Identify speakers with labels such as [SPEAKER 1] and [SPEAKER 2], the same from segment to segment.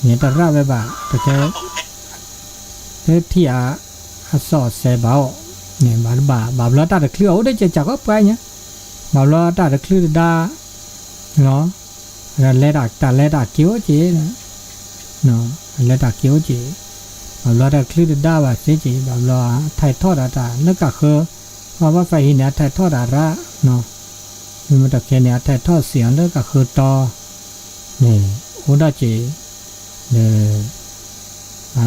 [SPEAKER 1] เนี่ยตระเวบะตะแกที่สอดเสบาเนี่ยบาลตาตะคลือเอาได้จะจักก็ไปเนี่ยบาลตาตะคลือดาเนาะแล้วเลดาตาเลดาเกี่ยวเจเนาะเลดาเกี่ยวเจบาลตาคลือดาว่าเสียเจบาลไทยทอดตานึกก็คือว่าไฟหินเนี่ยไทยทอดระเนาะมันตะแกเนี่ยไทยทอดเสียงนึกก็คือตอนี่โอ้ได้เจ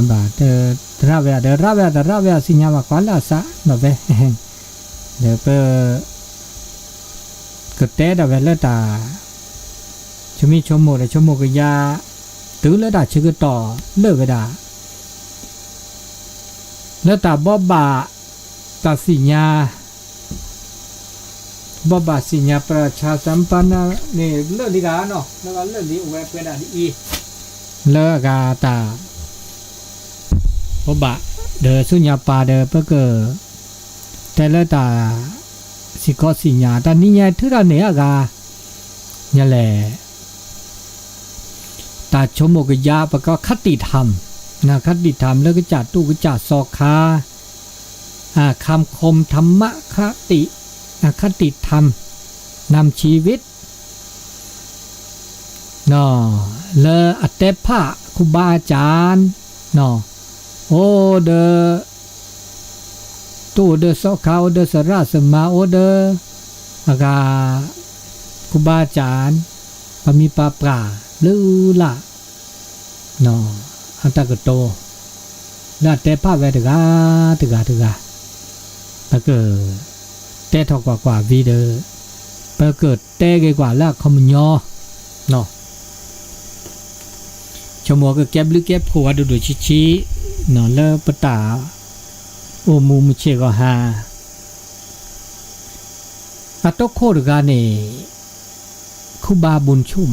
[SPEAKER 1] บาระเวสิญาว่าควาลาสะเนาะเว้เดี๋ยวก็เตะดาเวลตาชมิชมโมดชมโมกยาตื้อแล้วดาชื่อต่อเลิกเวดาแล้วตาบบาตาสิญาบบาสิญญาประชาสัมพันธ์นี่เลิกดีกาเนาะแล้วก็เลิกดีอวยเป็นอีเลิกกาตาบบาเดอสุญญาปาเดอเปเกอแต่ละตาสิกอสิญญาตานี่ไงทุระเนี่ยกาเนี่ยแหละตาชมโมกยาปะก็คติธรรมนะคติธรรมแล้วก็จัดตู้ก็จัดสอกคาคำคมธรรมะคติคติธรรมนำชีวิตเนาะเลออัตเตภะครูบาอาจารย์เนาะโอเดอตู้เดอสอเขาเดอสราสมาโอเดออากาครูบาอาจารย์ปมีปาปราลือละเนาะอันตะกโตลาเตภะเวตกาตะกตะเกเตะทอกกว่าวีเดอเปิดเกิดเตะเกกว่าละคอมยอเนาะชมวก็เก็บหรือเก็บผัวดูชี้เนาะแล้วปตาโอมูมเชก็หาอะตโคดกานี่คุบาบุญชุ่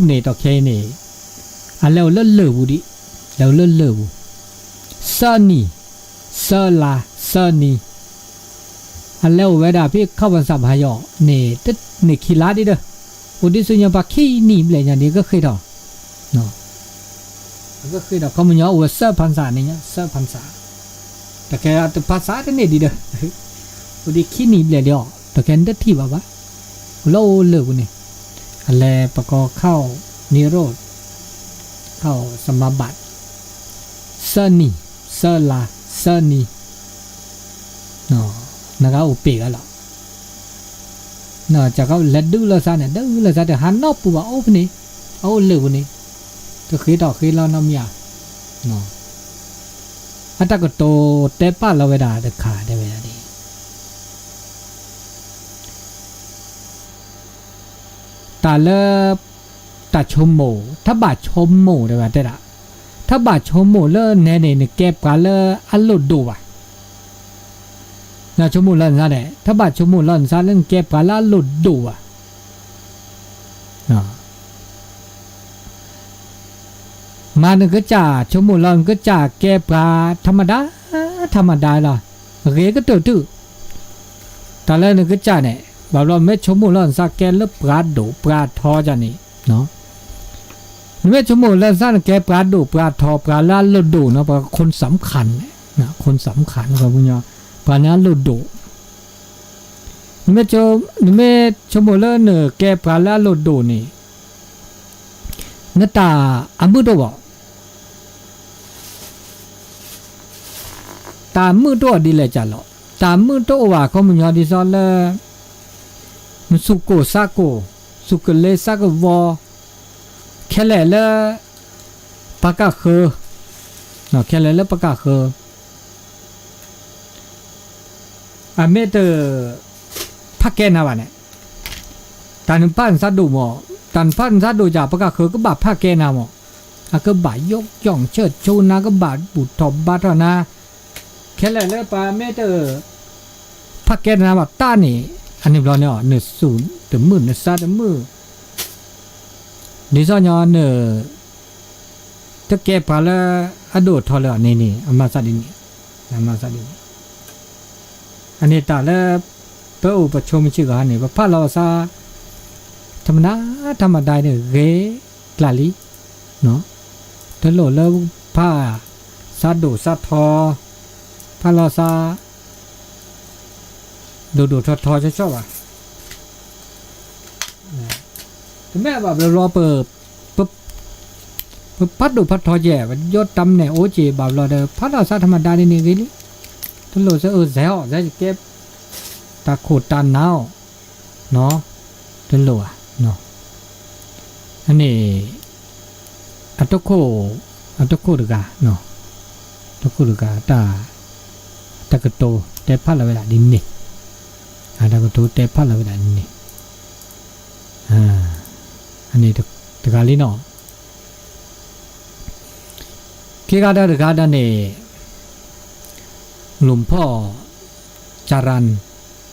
[SPEAKER 1] มนี่ตอเคนี่อะแล้วเลอะบุดิแล้วเลอะบุซานีซาลาซานีอันแล้วเวลาพี่เข้าวันสัมภาระนี่ตึ๊ดนี่ขี้ลาดิเด้ออุดิสุญญาปาขี้นี่เลยอย่างนี้ก็เคยดอกเนาะก็เคยดอกเขามันย่อว่าเสื้อพันษาเนี่ยเสื้อพันษาแต่แค่ภาษาเนี่ยดีเด้ออุดิขี้นี่เลยเดียวแต่แค่เด็ดที่บ้าโลเลิกนี่อันแลประกอบเข้านิโรธเข้าสมาบัติเสื้อนี่เสื้อลาเสื้อนี่เนาะนักเอาเปกันหรอเนาะจากเขาเล็ดดูละซะเนี่ยดูละซะแต่หันนอกปูว่าโอ้พนี่เอาเลือวันนี้ก็คือดอกคือเราน้ำยาเนาะอันตะก็โตเตป้าเราเวลาเด็กขาได้เวลาดีตาเลิบตาชมโมถ้าบาดชมโมได้ป่ะเด้อถ้าบาดชมโมเลิศแน่เนี่ยเก็บกันเลิศอันหลุดดูว่ะนะชมูลันซะเนี่ยถ้าบาดชมูลันซะเรื่องเก็บปลาละหลุดดูอ่ะมาหนึ่งก็จ่าชมูลันก็จ่าเก็บปลาธรรมดาล่ะเรก็ตื้อตอนแรกหนึ่งก็จ่าเนี่ยแบบเราไม่ชมูลันซะแกเลือกปลาดูปลาทอจ้ะนี่เนาะไม่ชมูลันซะแกปลาดูปลาทอปลาละหลุดดูเนาะเพราะคนสำคัญนะคนสำคัญครับคุณยอปานาลุดุนี่ไม่ชมเลเนแกปาลาลุดุนี่นตาอามือตัวตามือตัวดีเลยจ้ะหรอตามือตัวว่าเขามันยอดีซอลมันสุโกซาโกสุกเลซากวอแค่แหล่ละปากกาเคอเนาะแค่แหล่ละปากกาเคออเมตพักแกนะวะเนี่ยตันปั้นซัดดูหมอตันปั้นซัดดูจ่าประกาศคือก็บาดพักแกนะหมอก็บาดยกย่องเชิดชูนะก็บาดบุตรทบบาดนะแค่แล้วปาเมตพักแกนะแบบต้านี่อันนี้เราเนี่ย10ถึง10,000เนี่ยซัดมือนี่ซ้อนย้อนถ้าแกพาแล้วอโดดทอเลยนี่อามาซัดนี่อามาซัดนี่อันนี้ตาแล้วเพื่ออุปชมชื่อกันนี่ว่าพระเราซาธรรมดาเนี่ยเกลาลี เนาะตลอดแล้วผ้าซาดูซาทอผ้าลอซาดูทอชอบอ่ะถึงแม้แบบเรารอเปิดปุ๊บพัดดูพัดทอแย่ยอดตำเนี่ยโอเจแบบเราเดพัดลอซาธรรมดานี่กินตลอดจะแซวจะเก็บตาขูดตาหนาวเนาะตลอดเนาะอันนี้อัตโคดกาเนาะตะคุดกาตะกะโตเตพัดละเวลาดินนี่ตะกะโตเตพัดละเวลาดินนี่อันนี้ตะกาลีเนาะเคกาดาตะกาดาเนี่ยหลวงพ่อจารัน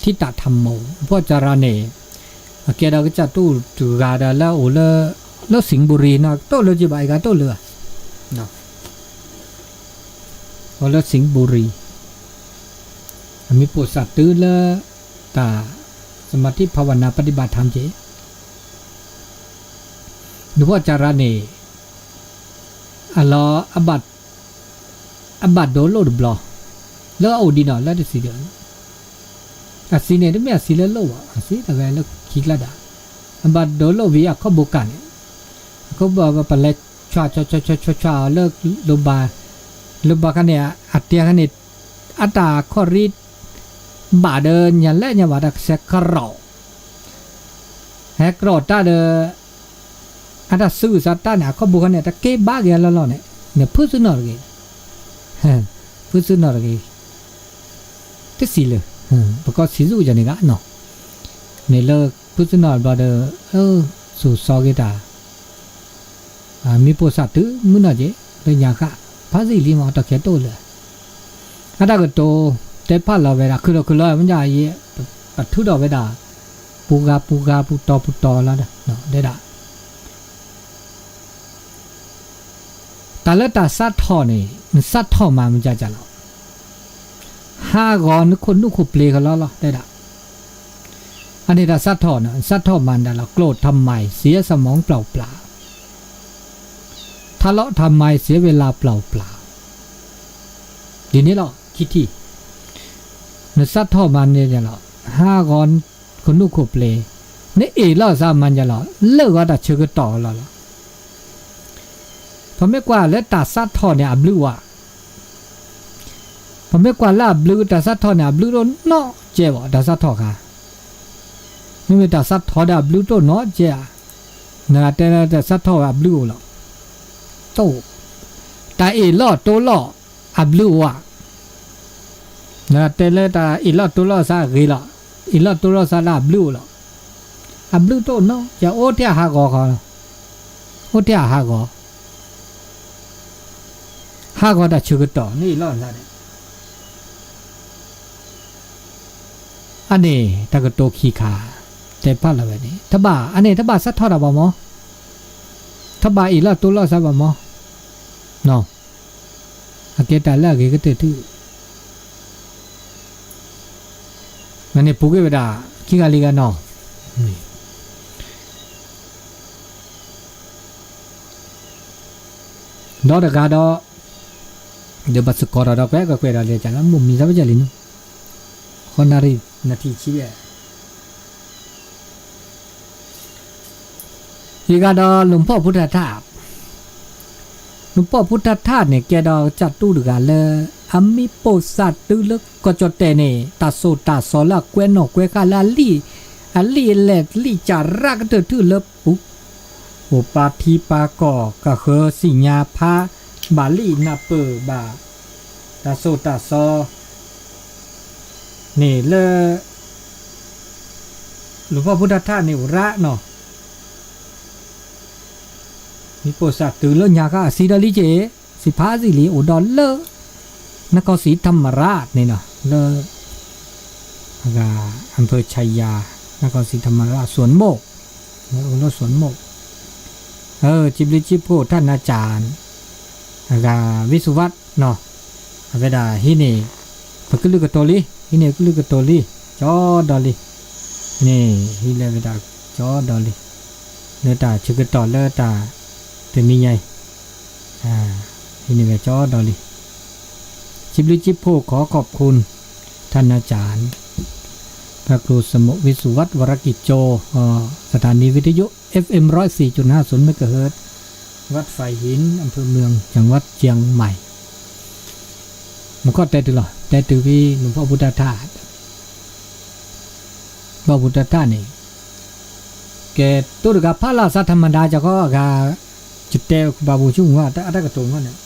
[SPEAKER 1] ทิตธรรมโมพ่อจารันเนี่ยเกดาก็จะตู้ตะกาดาแล้วโอแล้วสิงห์บุรีนะโตเลยจีบไอ้กาโตเลยเนาะแล้วสิงห์บุรีมีโพธิสัตว์ตื้อละตาสมาธิภาวนาปฏิบัติธรรมเจหรือว่าจาระเนอัลลอฮ์อบัดโดโลดบลอแล้วเอาดีนอแล้วจะสิเดียวสิเนี่ยไม่สิเลโลวะสิแต่แล้วคิดละดาอบัดโดโลวิอาเขาบุกันเขาบอกว่าเป็นเล็กชาเลิกลบากันเนี่ยอัตเตียกันเนี่ยอัตตาขอรีดบาเดินยันเล่นยันบาดักเสกรอแฮกรอตาเดอัตตาซื้อสัตตาเนี่ยเขาบุกันเนี่ยตะเก็บบากยันแล้วเนี่ยพูดสุนทรกีพูดสุนทรกีที่สิเลยประกอบสิจูจันนี่กันเนาะเนี่ยเลิกพูดสุนทรบาเดสู่ซอกีตามีโพสัตต์มือหน่อยเจเลยยากะพาสิลีมาตะเคียนโตเลยอันนั้นก็โตแต่พัดเราเวลาคือเรามันจะยี่ปัดทุดอกเวลาปูกาปูตอแล้วเนาะได้ด่าแต่ละตาสัตว์ท่อนี่มันสัตว์ท่อมามันจะเรา5ก่อนคนนุขเปลกันแล้วได้ด่าอันนี้ตาสัตว์ท่อนะสัตว์ท่อมันแต่เราโกรธทำไมเสียสมองเปล่าทะเลาะทำไมเสียเวลาเปล่าทีนี้เราคิดที่ในสัตว์ท่อมันเนี่ยจะเรา5ก่อนคนนุขเปลนี่ล่อซามันจะเราเลิกก็ตัดเชือกต่อเราพอไม่กว่าแล้วตัดสัตว์ท่อเนี่ยอับลูอ่ะพอไม่กว่าลาบลูตัดสัตว์ท่อเนี่ยอับลูโดนเนาะเจ็บอ่ะตัดสัตว์ท่อค่ะไม่มีตัดสัตว์ท่อเนี่ยอับลูโดนเนาะเจ็บนะแต่สัตว์ท่ออับลูหรอโตแต่ล่อโตล่ออับลูอ่ะนะแต่เลยแต่ล่อโตล่อซากีล่ะล่อโตล่อซาลาอับลูหรออับลูโตเนาะจะโอเทียหากอเขาโอเทียหากอแต่ชื่อต่อนี่ล่อซาเนี่ยอันนี้ตะกโตขี้ขาแต่พัดละแบบนี้ถ้าบ่าอันนี้ถ้าบ่าสัตว์ทอดบ่หมอถ้าบ่าล่อโตล่อซาบ่หมอเนาะอาเกตาแล้วก็ตื้อมันเนี่ยปุกเวดาคิกาลีกันเนาะดอดกาดอเดี๋ยวบัสกอร์ดอกแวก็เวดาเลยจังมุมมีซะบ่จลินคนนารีนาทีชีวิตคิกาดอหลวงพ่อพุทธทาสหลวงพ่อพุทธทาสเนี่ยแกดอจัดตู้ดึกาเลยอามิโปสัตตื้อลึกก็จดแต่เนี่ยตาโซตาซอละเกวนอเกวกาลาลีแหลกลีจารักตื้อเลิบปุ๊บโอปาทีปากอกะเคอสิญาพาบาลีนาเปบาตาโซตาซอนี่เลหลวงพ่อพุทธทาสนี่ระเนาะมีโพสัตตื้อเลิญากะสีดาลิเจสิพาสิลีโอดอลเลนครศรีธรรมราชนี่เนาะเลอำเภอชัยยานครศรีธรรมราชสวนโมกแล้วสวนโมกจิบลิจิโพท่านอาจารย์วิสุวัตเนาะเวลาฮินี่ปกลึกกโตลีฮินี่กลึกกโตลีจอดอลีนี่ฮิเลเวลาจอดอลีเลตาชึกต่อเลตาเตมีใหญ่ ทีนี้ก็จอดอลิจิบลิจิบโพขอขอบคุณท่านอาจารย์พระครูสมุวิสุวัฒน์วรกิจโจสถานีวิทยุ FM 104.50 เมกะเฮิรตซ์วัดไฟหินอำเภอเมืองจังหวัดเชียงใหม่มันก็แต่ตัวหรอแต่ตัวพี่หลวงพ่อพุทธทาสพ่อพุทธทาสนี่แกตัวกับพระราชธรรมดาจะก็กาจุดเตวบาบูชุ่งว่าแต่อะไรก็ตรงว่าเนี่ย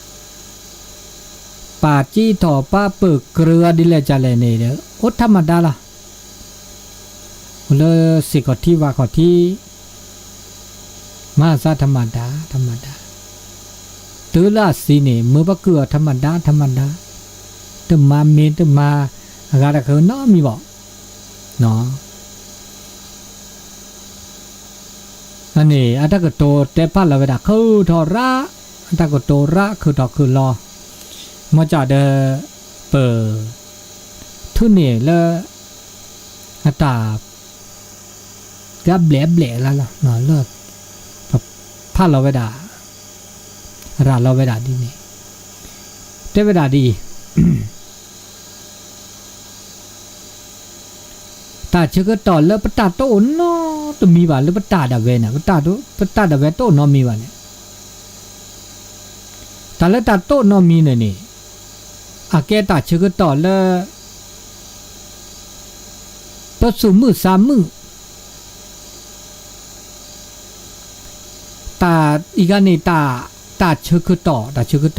[SPEAKER 1] ป่าจี้ถอป้าเปิกเกลือดิเลจะเลยเนี่ยโอ้ธรรมดาล่ะเลยสิกอที่ว่าขอที่มาซาธรรมดาตื้อละสีนี่มือปะเกลือธรรมดาตึมมาเมนตึมมาอะไรก็น้อมีบอกเนาะอันนี้อันตะกโตเตพัลละเวดาคือทอระอันตะกโตระคือดอกคือรอมาจากเดเปิดทุนนี่ละอัตตากับแหลแล้วล่ะเนาะเลิกพัลละเวดาราละเวดาดีนี่เตเวดาดี ตาเชื่อก็ต่อแล้วปตาโตเนาะตัวมีว่าหรือปตาดาเวนะปตาดาเวโตเนาะมีว่าเนี่ยตาแล้วตาโตเนาะมีเนี่ยนี่อาแกตาเชื่อก็ต่อแล้วประสุมือสามมือตาอีกอันนี้ตาเชื่อก็ต่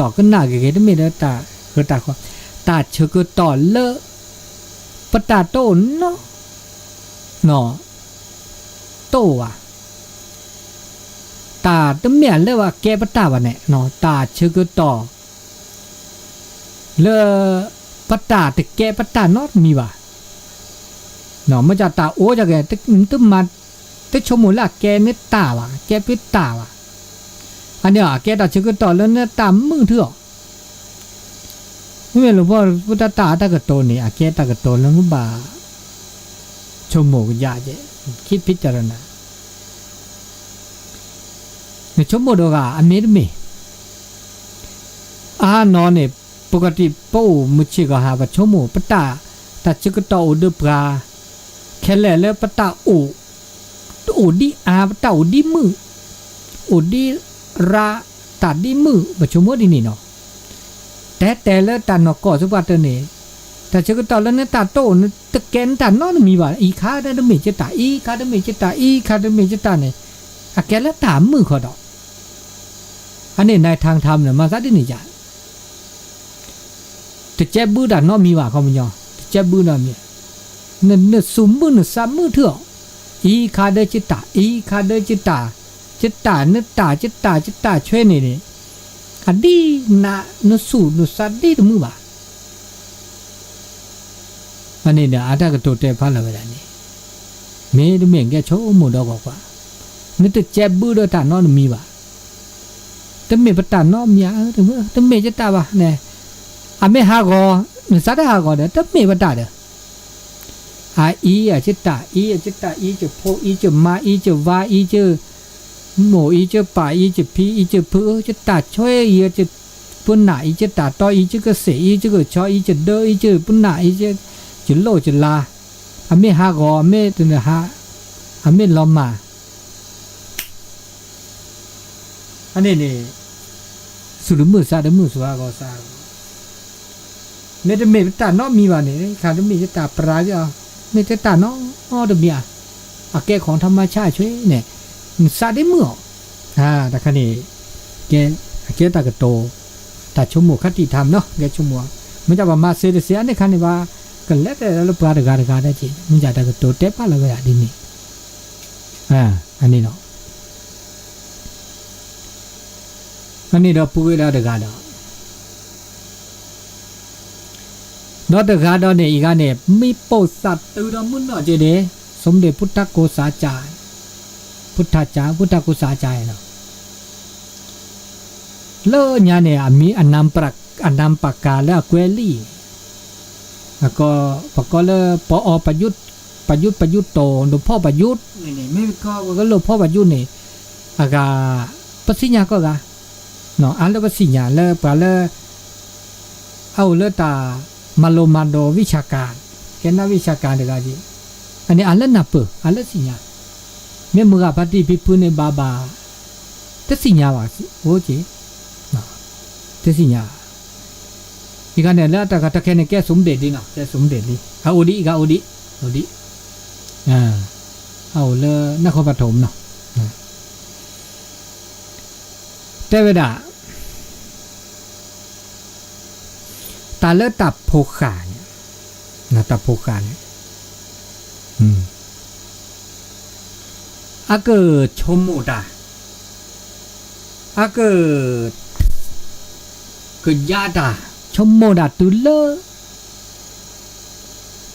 [SPEAKER 1] อก็น่าเก๋ๆได้ไม่ได้ตาคือตาขอตาเชื่อก็ต่อแล้วปตาโตเนาะเนาะโตว่ะตาตะเมียนเลยว่าแกปตาวะเนี่ยเนาะตาเชื่อก็ต่อเลปตาแต่แกปตานอดมีว่ะเนาะมันจะตาโอ้จะแกตึมาตึชมูละแกเนี่ยตาว่ะแกพิตาว่ะอันเนี้ยแกตาเชื่อก็ต่อแล้วเนี่ยตามมือเถอะไม่หลวงพ่อพุทธตาตะกะโตนี่แกตะกะโตแล้วมันบ่าชมโมกยาเจคิดพิจารณาในชมโมดกาอเมริเมนอนเนี่ยปกติปูมุชิกหาว่าชมโมปตาตัดจิกตออุดปราแค่แล้วปตาโอดีปตาโอดีมือโอดีราตัดดีมือบ่ชมโมดีนี่เนาะแต่แล้วตานอกอสุปาตเนแต่เชื่อก็ตอนแล้วเนี่ยตาโตเนี่ยตะแกนตานอนมีว่าอีขาได้เมจตาอีขาได้เมจตาเนี่ยอาแกแล้วตามมือเขาดอกอันนี้ในทางธรรมเนี่ยมาซะดินี่จ้ะแต่เจ็บบื้อด่านนอมีว่าเขาไม่ยอมเจ็บบื้อน่ะมีเนี่ยสุมมือเนี่ยสามมือเถอะอีขาได้จิตตาเนี่ยตาช่วยนี่อันดีนะเนี่ยสูเนี่ยสัตดีตัวมือบ่าอันนี้เนี่ยอาตากระโตเตพันละเวลานี้เมย์เมย์แกโชว์หมดดอกกว่านี่ตัวเจ็บบื้อด้วยตานอนมีบ่าแต่เมย์ปตานอนมีถึงแต่เมย์จะตาบ่าเนี่ยอาเมย์หากอเนี่ยสัตว์หากอเด้อแต่เมย์ปตาเด้ออีจิตตาอีจะโพอีจะมาอีจะวาอีจะโมอีจะป่าอีจะพีอีจะพื้จะตาช่วยอีจะปุ่นหนาอีจะตาต่ออีจะกระเสอีจะกระชออีจะเดออีจะปุ่นหนาอีจะจุโลจุลาอเมหากออเมตุนหาอเมลอมาอันนี้นี่สุดมือซาดมือสวากอซาเมตเมตานอมีว่านี่ขาดมีจะตาปราจะเมตตานอเดมีอาแกของธรรมชาติช่วยเนี่ยซาได้มือแต่คันนี้แกตากระโตตาชมูคติธรรมเนาะแกชมัวมันจะว่ามาเสียในคันนี้ว่ากันแล้วแต่เราปลาดกาได้จริงมันจะได้ก็ตัวเต็มอะไรก็ได้ดีนี่อันนี้เนาะอันนี้เราพูดแล้วดกาดอดกาดอเนี่ยอีกอันเนี่ยมีโปสัตตือเรามุ่นเนาะเจเดสมเด็จพุทธโกษาจารย์พุทธโกษาจารย์เนาะเลิศเนี่ยมีอันนำปากกาและเกวลี่ก็ปกเลยปอประยุทธ์โตหลวงพ่อประยุทธ์นี่ไม่ก็หลวงพ่อประยุทธ์นี่อากาปัสสิญญาก็กะ เนาะอันละภาษีญาละปะละเอาละตามาโลมาโดวิชาการแค่นั้นวิชาการเด็กจีอันนี้อันละนับอันละสิญาเมื่อมือปฏิพิพุในบาบาแต่สิญาว่าโอ้จีเนาะแต่สิญาอีกอันเนี่ยแล้วแต่ก็ตะแค่เนี่ยแกสมเด็จดีเนาะแกสมเด็จดีเอาโอดีอีกโอดีเอาเลยนครปฐมเนาะแต่เวลาตาเลือดตับโพขาเนี่ยนะตับโพขาเนี่ยอาเกิดชมโมดาอาเกิดยาดาชมโมดาตุเล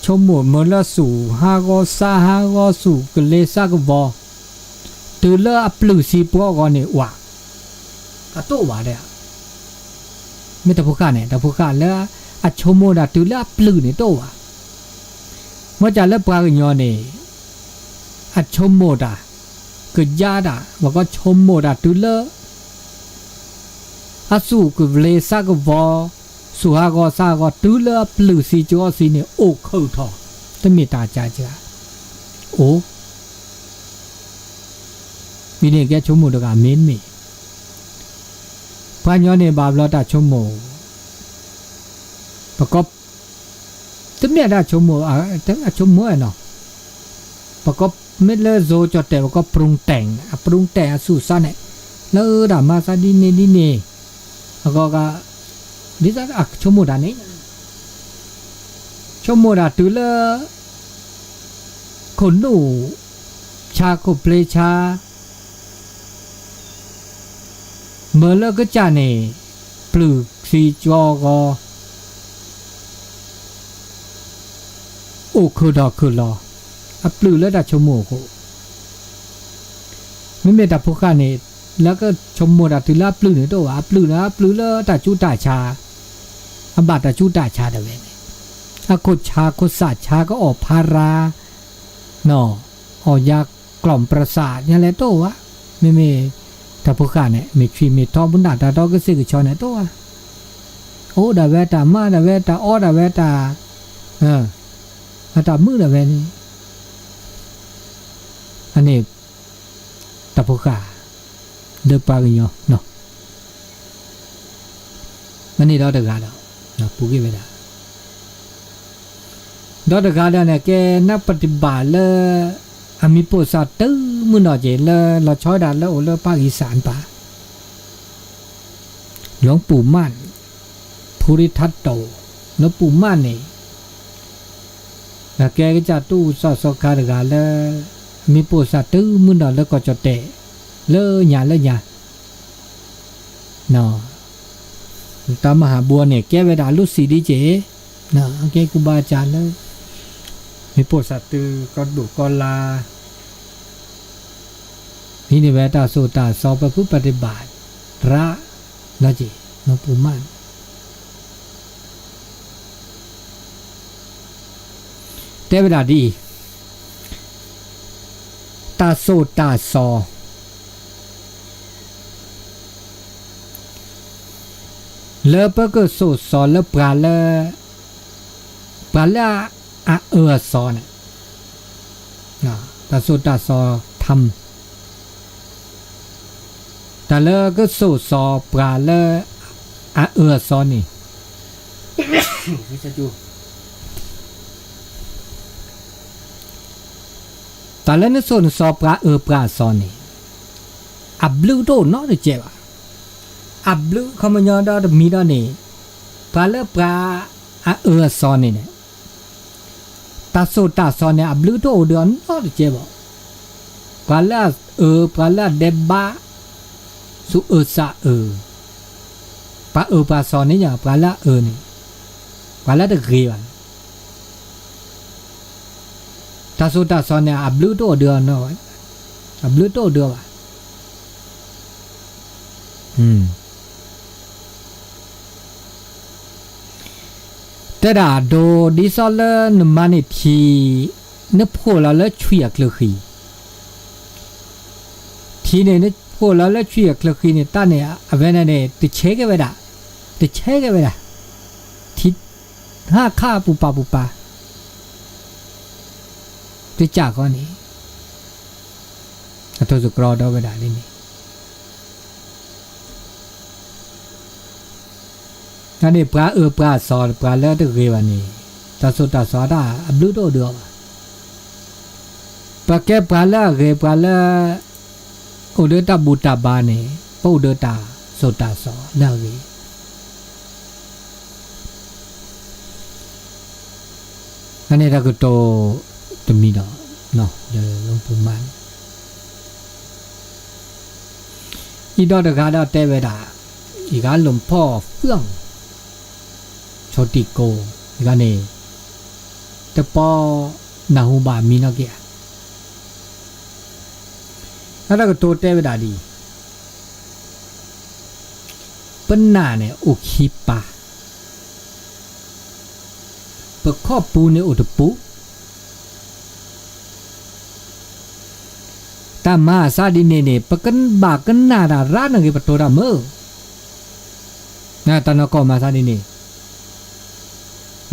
[SPEAKER 1] ชมโมเมลสู่ฮากอซาฮากอสู่กเลซากบอตุเลอัปลุสีปัวกอเนี่ยวะก็โตวะเด้อไม่ตะโพขาเนี่ยตะโพขาแล้วอะชมโมดาตุเลอัปลุเนี่ยโตวะเมื่อจะเลิกปลากันยอเนี่ยอะชมโมดาก็ยาดาว่าก็ชมโมดาตุเลอาสู่กเลซากบอสุฮากอซากอตุเลอัปลุสีจอสีเนี่ยโอ้เข้าทอตะมีตาจาจาโอ้มีเนี่ยแกชมโมดากาเมนมีพันยอเนี่ยบาบลอตาชมโมประกอบตะเมียดาชมโมแต่ชมโมเนาะประกอบเม็ดเลโซจอดแต่ประกอบปรุงแต่งสู่ซะเนี่ยแล้วดามาซาดิเนแล้วก็ดิซะชมโมดานี่ชมโมดาตุเลคนหนูชาโคเปลชาเมื่อเลิกก็จะเนี่ยปลูกสีจอก็โอ้คือดอกคือรออัปลือแล้วดัชโมโกไม่เมตตาพวกข้าเนี่ยแล้วก็ชมโมดาตุลาปลือเนี่ยตัวอัปลือแล้วดัจูตาชาอับบาตาจูตาชาเดเวนอากดชาโคสาชาก็ออกพาราเนาะออกยากล่อมประสาทเนี่ยแหละตัววะไม่ถ้าพวกข้าเนี่ยมีชีมีทอบุญดาตาดอกก็ซื้อชอนเนี่ยตัวโอ้ดาเวตามาดาเวตาอ้อดาเวตาตามือดาเวนี่อันนี้ตาพวกข้าเดือปากกันอยู่เนาะมันนี่ดอกตะกาดอกเนาะปุกิเวดาดอกตะกาดเนี่ยแกนักปฏิบัติเลยอามีโปรสาตื้อมือหน่อเจเลยเราช้อยดันแล้วโอเลภาคอีสานป่าหลวงปู่มั่นภูริทัตโตหลวงปู่มั่นนี่แล้วแกก็จะตู้สอคาดกาแล้วมีโปรสาตื้อมือหน่อแล้วก็จะเตะเลหยาเนาะตามมหาบัวเนี่ยแกเวลาลุสีดีเจเนาะแกครูบาอาจารย์เลยมีโปรสัตตือกอดุกอลาพินิเวตาโสตาสอบประพฤติปฏิบัติระนะจิหลวงปู่มั่นแต่เวลาดีตาโสตาสอเลปก็โสสอเลปลาเลอะซอเนี่ยตาโสตาซอทำแต่เลก็โสซอปลาเลอะซอนี่วิจจูแต่เลนึกโสนซอปลาซอนี่อับลูโตเนาะเจ็บอับลูคำมันยอดอมีดอนี่ปลาเลปลาอะซอนี่เนี่ยตาโซตาซอนเนี่ยอับลูโตเดือนนอเจ็บปลาละเดบะสุซาปลาปลาซอนเนี่ยปลาละนี่ปลาละตะเกียบตาโซตาซอนเนี่ยอับลูโตเดือนนออับลูโตเดือนแต่ดาโดดิซอลเลนมันนี่ทีนึกพูดแล้วช่วยกลือขีทีเนี่ยนึก ကိုလာလက်ချွေကလခီနေတနေအဘဲနဲ့တချဲခဲ့ပဲတာတချဲခဲ့ပဲတာတီဟာခါပူပါတကြကောနေအတော့စကရောတော့ပဲတာလေးနေအဲ့ဒီပရာဆောပရာလက်တကေပါနေတဆုတဆောတာအဘလူတော့တော့ပကဲပရာလာကေပရာလာဥဒတဘူတဘာနေပုဒ္ဒတာဆိုတာဆောလာကေအဲ့ဒါကတော့တမီတော့နော်လုံးပုံမှန်ဤတော့တကားတော့တဲပဲတာဒီကလုံဖော့ဖျောင်းချောတိကိုဒီကနေတပေါ်နာဟုပါမီနော်ကေအဲ့ဒါကတော့တဲပဲတာဒီပနာနဲ့အိုခီပါပခော့ပူနဲ့အိုတပူตามาซาดิเนเนปกันบากันนาดารานังกิปโตดาเมนะตานก็มาซาดิเน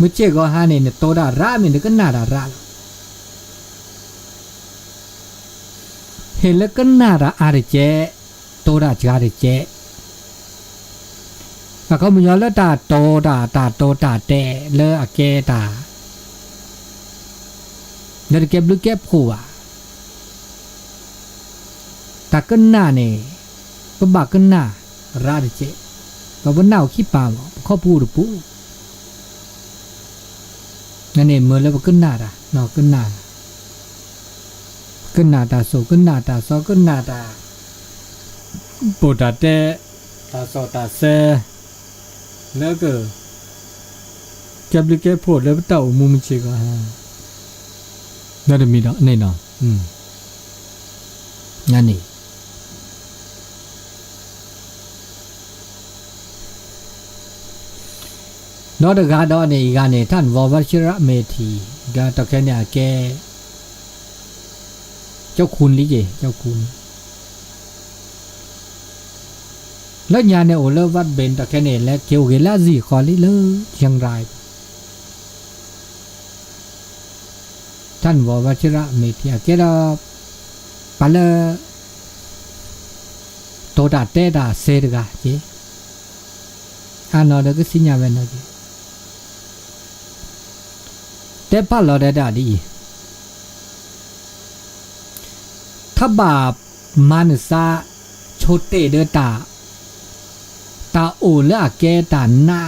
[SPEAKER 1] มเจก็หาเนโตดารามินกันนาดาราเฮลกันนาดาอาริเจโตดาจาริเจอะก็มยอละตาโตดาเตเลอะเกตาเดเก็บลุเก็บผัวตากันหน้าเนี่ยก็บากันหน้าราดเจก็วันหน้าขี้ปามข้อพูดปุ๊นั่นเองเมื่อแล้วกันหน้าด่ะนอกันหน้าตาโซกันหน้าตาซอกันหน้าตาปูตาเตตาโซตาเซแล้วก็เก็บลิเก็บพูดแล้วเต่ามุมเชก็ฮะนั่นมีเนาะนี่เนาะนั่นนี่นอดกาดอนี่กานี่ท่านววชิระเมธีกาตะแค่เนี่ยแกเจ้าคุณลิเจเจ้าคุณแล้วญาเนี่ยโอเลวัดเบนตะแค่เนี่ยและเกี่ยวกับลาซีขอลิเลยเชียงรายท่านววชิระเมธีแกดอปะเลโตดาเตดาเซดกาเจอานอดก็สิญญาเวนอเจแต่พะลอได้ดาดีถ้าบาปมานุษาโชเตเดตาโอเลอะแกตานา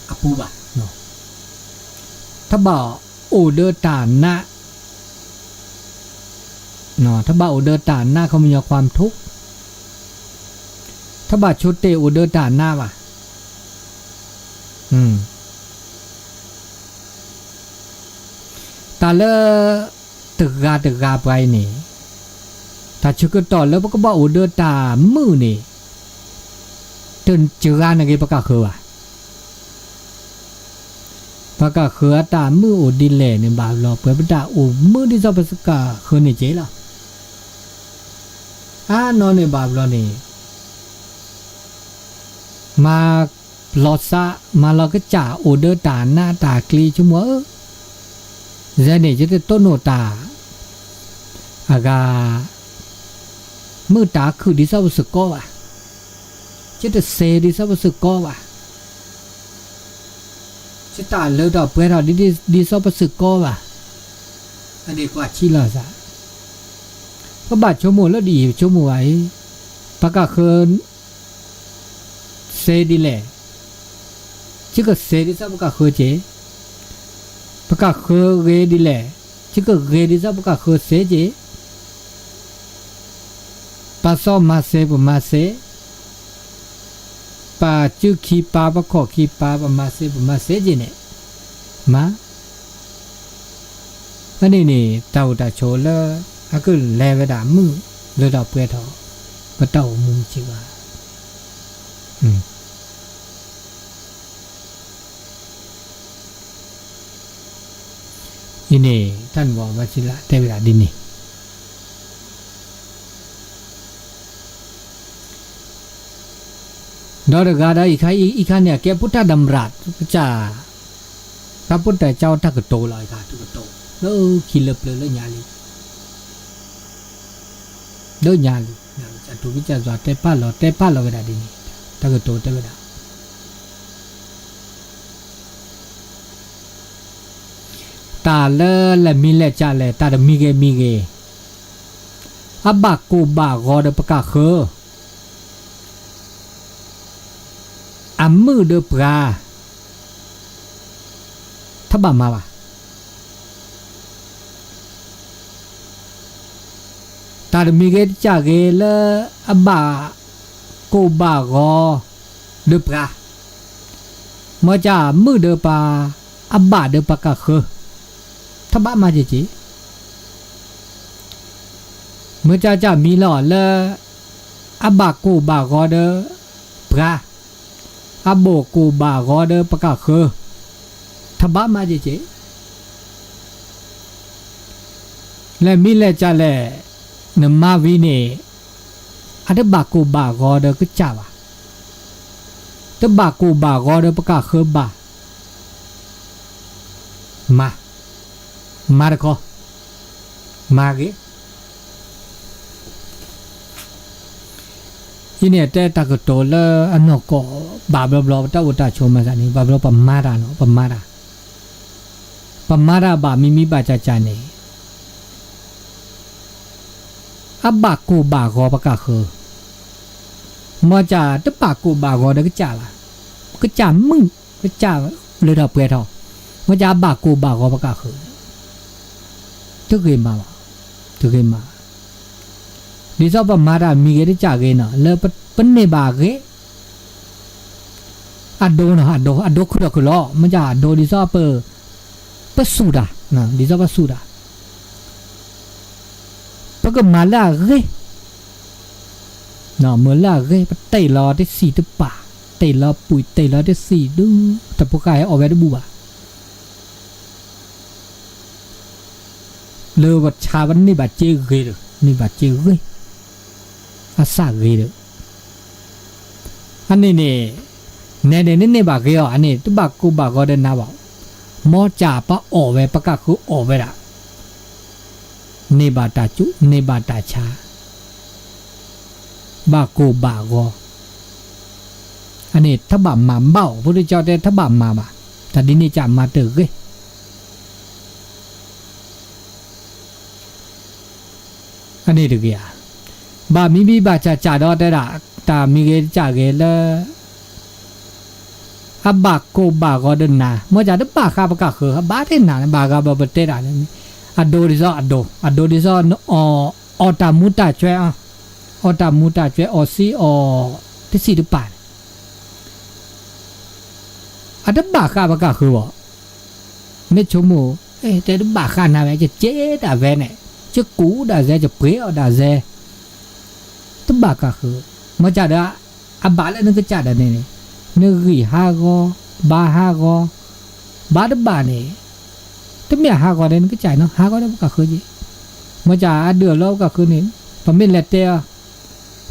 [SPEAKER 1] อปูบะเนาะถ้าบาโอเดตานะเนาะถ้าบาโอเดตานะเขามีความทุกข์ถ้าบาโชเตโอเดตานะว่ะตาเลตึกาไปนี่ถ้าชุกต่อแล้วก็บอกอุดตามือนี่จนเจอกันอะไรประกาศคือว่าประกาศคือตามืออุดิเลเนี่ยบาลอเปิดประดาอุมือที่จะประกาศคือนี่เจ๋ละนอนในบาลอนี่มาลอซามาลอก็จ่าอุดตาหน้าตากลีชั่วโมงเจนี่จะต้นโนตาอากามือตาคือดิซาบสก็ว่ะจะเซดิซาบสก็ว่ะจะตาเลือดเปล่าดิซาบสก็ว่ะอันนี้กว่าชิลาซะก็บาดชั่วโมงแล้วดีชั่วโมงไอ้ปากกาเคินเซดิแหละชื่อก็เซดิซาปากกาเคินเจปากกาเคินเรดิแหละชื่อก็เรดิซาปากกาเคินเซเจปาซอมาเซปมาเซปาจุคีปาปะขอคีปาปมาเซปมาเซเจเนี่ยมาอันนี้นี่เต่าตาโชเลอะก็แลเวดามือเลดาเปทอปะเต่ามุมจิว่านี่ท่านบอกว่าสิละเทวดาดินนี่ ดอรกาได้อีกคันเนี่ยแกพุทธดำรัสจ้าพระพุทธเจ้าทักโตลอยค่ะทักโตแล้วคิดเปลือยญาลีเดินญาลีจะถูกวิจารณ์ว่าเตป้าหล่อก็ได้ดิทักโตเตก็ได้ตาและมีและจ่าและตามีเกอับบากกูบากกอเดประกาศอัมมือเดปราถ้าบ้ามาว่ะตามีเกจ่าเกลอับบากกูบากกอเดปรามาจ่ามือเดปาอับบาเดประกาศถ้าบ้ามาจีเมื่อจ้ามีหล่อเลอับบากกูบากกอเดปราอับโบกูบากอเดประกาศถ้าบ้ามาจีและมีและจ้าและนมาวินีอัดบากกูบากอเดก็จ้าวะตบากกูบากอเดประกาศบ้ามาเด็กมาเกทีนี้แต่ตากโตแล้วอันนก็บาบลอบตาอุตาชมมาสันนี่บาบลปมาราเนาะปมาราบามีบาจาจานี่อับบากกูบากอประกาศมาจ่าตบากกูบากอเด็กจ่าละก็จ่ามึงก็จ่าเลยเราเปลี่ยนเรามาจ่าบากกูบากอประกาศทุกเกมาดิซอปมารามีเกได้จ่าเกนะแล้วเป็นเนบาเกอดโดนะอดโดคุล้อมันจะอดโดดิซอเปสูดานะดิซอปสูดาปก็มาลาเกนะเมื่อลาเกปเตลอได้สี่ตป่าเตลอปุ๋ยเตลอได้สี่ดูแต่พวกใครเอาไว้ได้บัวเลอวัดชาวันนี้บาดเจ็บเกลือนี่บาดเจ็บเกอาซาเกลืออันนี้เนี่ยบาเกลืออันนี้ตัวบากูบากอเดนนาบ่มอจ่าปะออเวปะกะคูออเวละนี่บาตาจุนี่บาตาชาบากูบากออันนี้ถ้าบามาเบ้าพระพุทธเจ้าได้ถ้าบามาบ่แต่ดินี่จะมาเตอเกอันนี้ดูเกียบามีบาจ่าดอได้ละตามีเกจ่าเกลอับบากกูบากอเดนนาเมื่อจ่าได้บาคาประกาศบาเทนนาบากาบาเตระเนี่ยอโดดิซออโดดิซออตามุตาช่วยออตามุตาช่วยอซีอที่สี่ดูป่านอันดับบาคาประกาศบ่ไม่ชมูแต่ดับบาคานาเวจะเจ๊ดาเวเนี่ยจะกูดาเซจะเปรี้ยวดาเซตัวบากคือมาจ่าดาอับบาแล้วนึกจ่าดาเนี่ยนึกกี่ฮากอบาฮากอบาดบาเนี่ยตัวเมียฮากอเนี่ยนึกจ่ายเนาะฮากอเนี่ยก็คือจีมาจ่าเดือดแล้วก็คือเนี่ยพอไม่เล็ดเตะ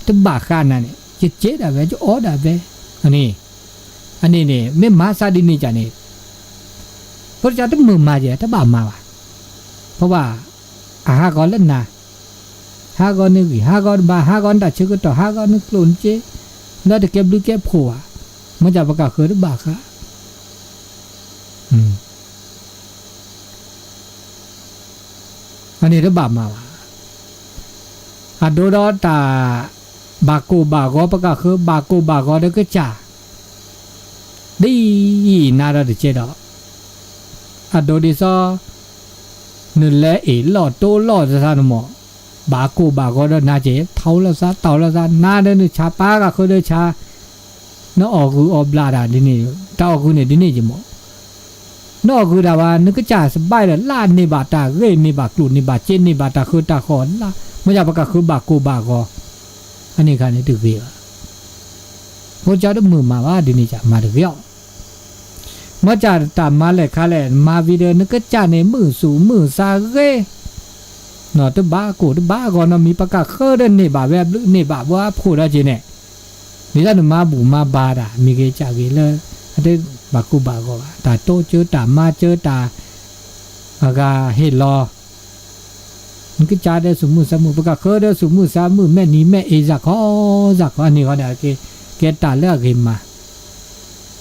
[SPEAKER 1] ตัวบาคานั่นเนี่ยจะเจ๊ดาเวจะอ้อดาเวอันนี้เนี่ยไม่มาซาดินี่จ่าเนี่ยพระเจ้าต้องมือมาเจ้าถ้าบามาว่ะเพราะว่าฮากอนเล่นนะฮากอนนึกฮากอนบาฮากอนดัชก็ต่อฮากอนนึกหลุนเจแล้วแต่เก็บดูเก็บผัวมันจะประกาศคือหรือบาค่ะอันนี้หรือบามาว่ะอัดโดดตาบากูบากอประกาศคือบากูบากอเด็กก็จ่าดีน่ารักเจดออัดโดดิซอนี่แหละหลอดโตหลอดซะนะหมอบากูบากอเดนาเจเท่าละซะเต่าละซะนาเดนชาปาก็คือเดชาเนาะออกูอบลาดาดินี่ตาออกูเนี่ยดินี่จิหมอเนาะออกูดาว่านึกจ่าสบายละลานี่บาตาเรนี่บากลุนี่บาเจนนี่บาตาคือตาขอนละไม่อยากประกาศคือบากูบากออันนี้คันนี่ตึกเวียพระเจ้าได้มือมาว่าดินี่จะมาตึกเวียมาจ่าตามมาเลยค่ะเลยมาวิดีโอนึกจ่าในมือสูมือซาเกเนาะตัวบ้ากูตัวบ้าก่อนมีประกาศเคอเดนนี่บาแบบนี่บาว่าพูดได้จีเนี่ย นี่ละมาบูมาบาดามีเกจาเกเลอะเดบักกุบาก็ตาโตเจอตามาเจอตาอากาเฮลอมันก็จาได้สมมุสมุปกะเคอได้สมมุสามุแม่นี้แม่เอจักอันนี้ก็ได้เกตาเลเกมา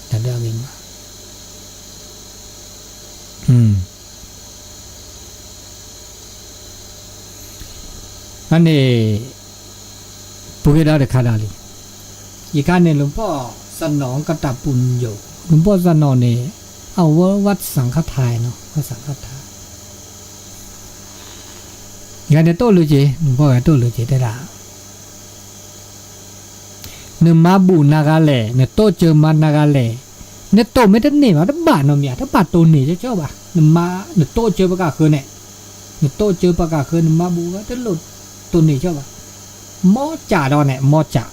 [SPEAKER 1] ตาเลเกมาอันนี้ปุเกดาเดคาดาลีอีกอันนึงหลวงพ่อสนองกตับปุญโญหลวงพ่อสนองเนี่ยเอาวัดสังฆทายเนาะวัดสังฆทายอีกอันเนี่ยโตเลยเจหลวงพ่อโตเลยเจได้ละนึมาบูนากาเลเนี่ยโตเจอมานากาเลเนี่ยโตไม่ได้เนี่ยถ้าบาทเนาะเมียถ้าบาทโตเนี่ยจะเจ้าป่ะนึมาเนี่ยโตเจอปากกาคือเนี่ยโตเจอปากกาคือนึมาบูก็จะหลุดโตเนี่ยเจ้าป่ะมอจ่าดอเนี่ยมอจ่า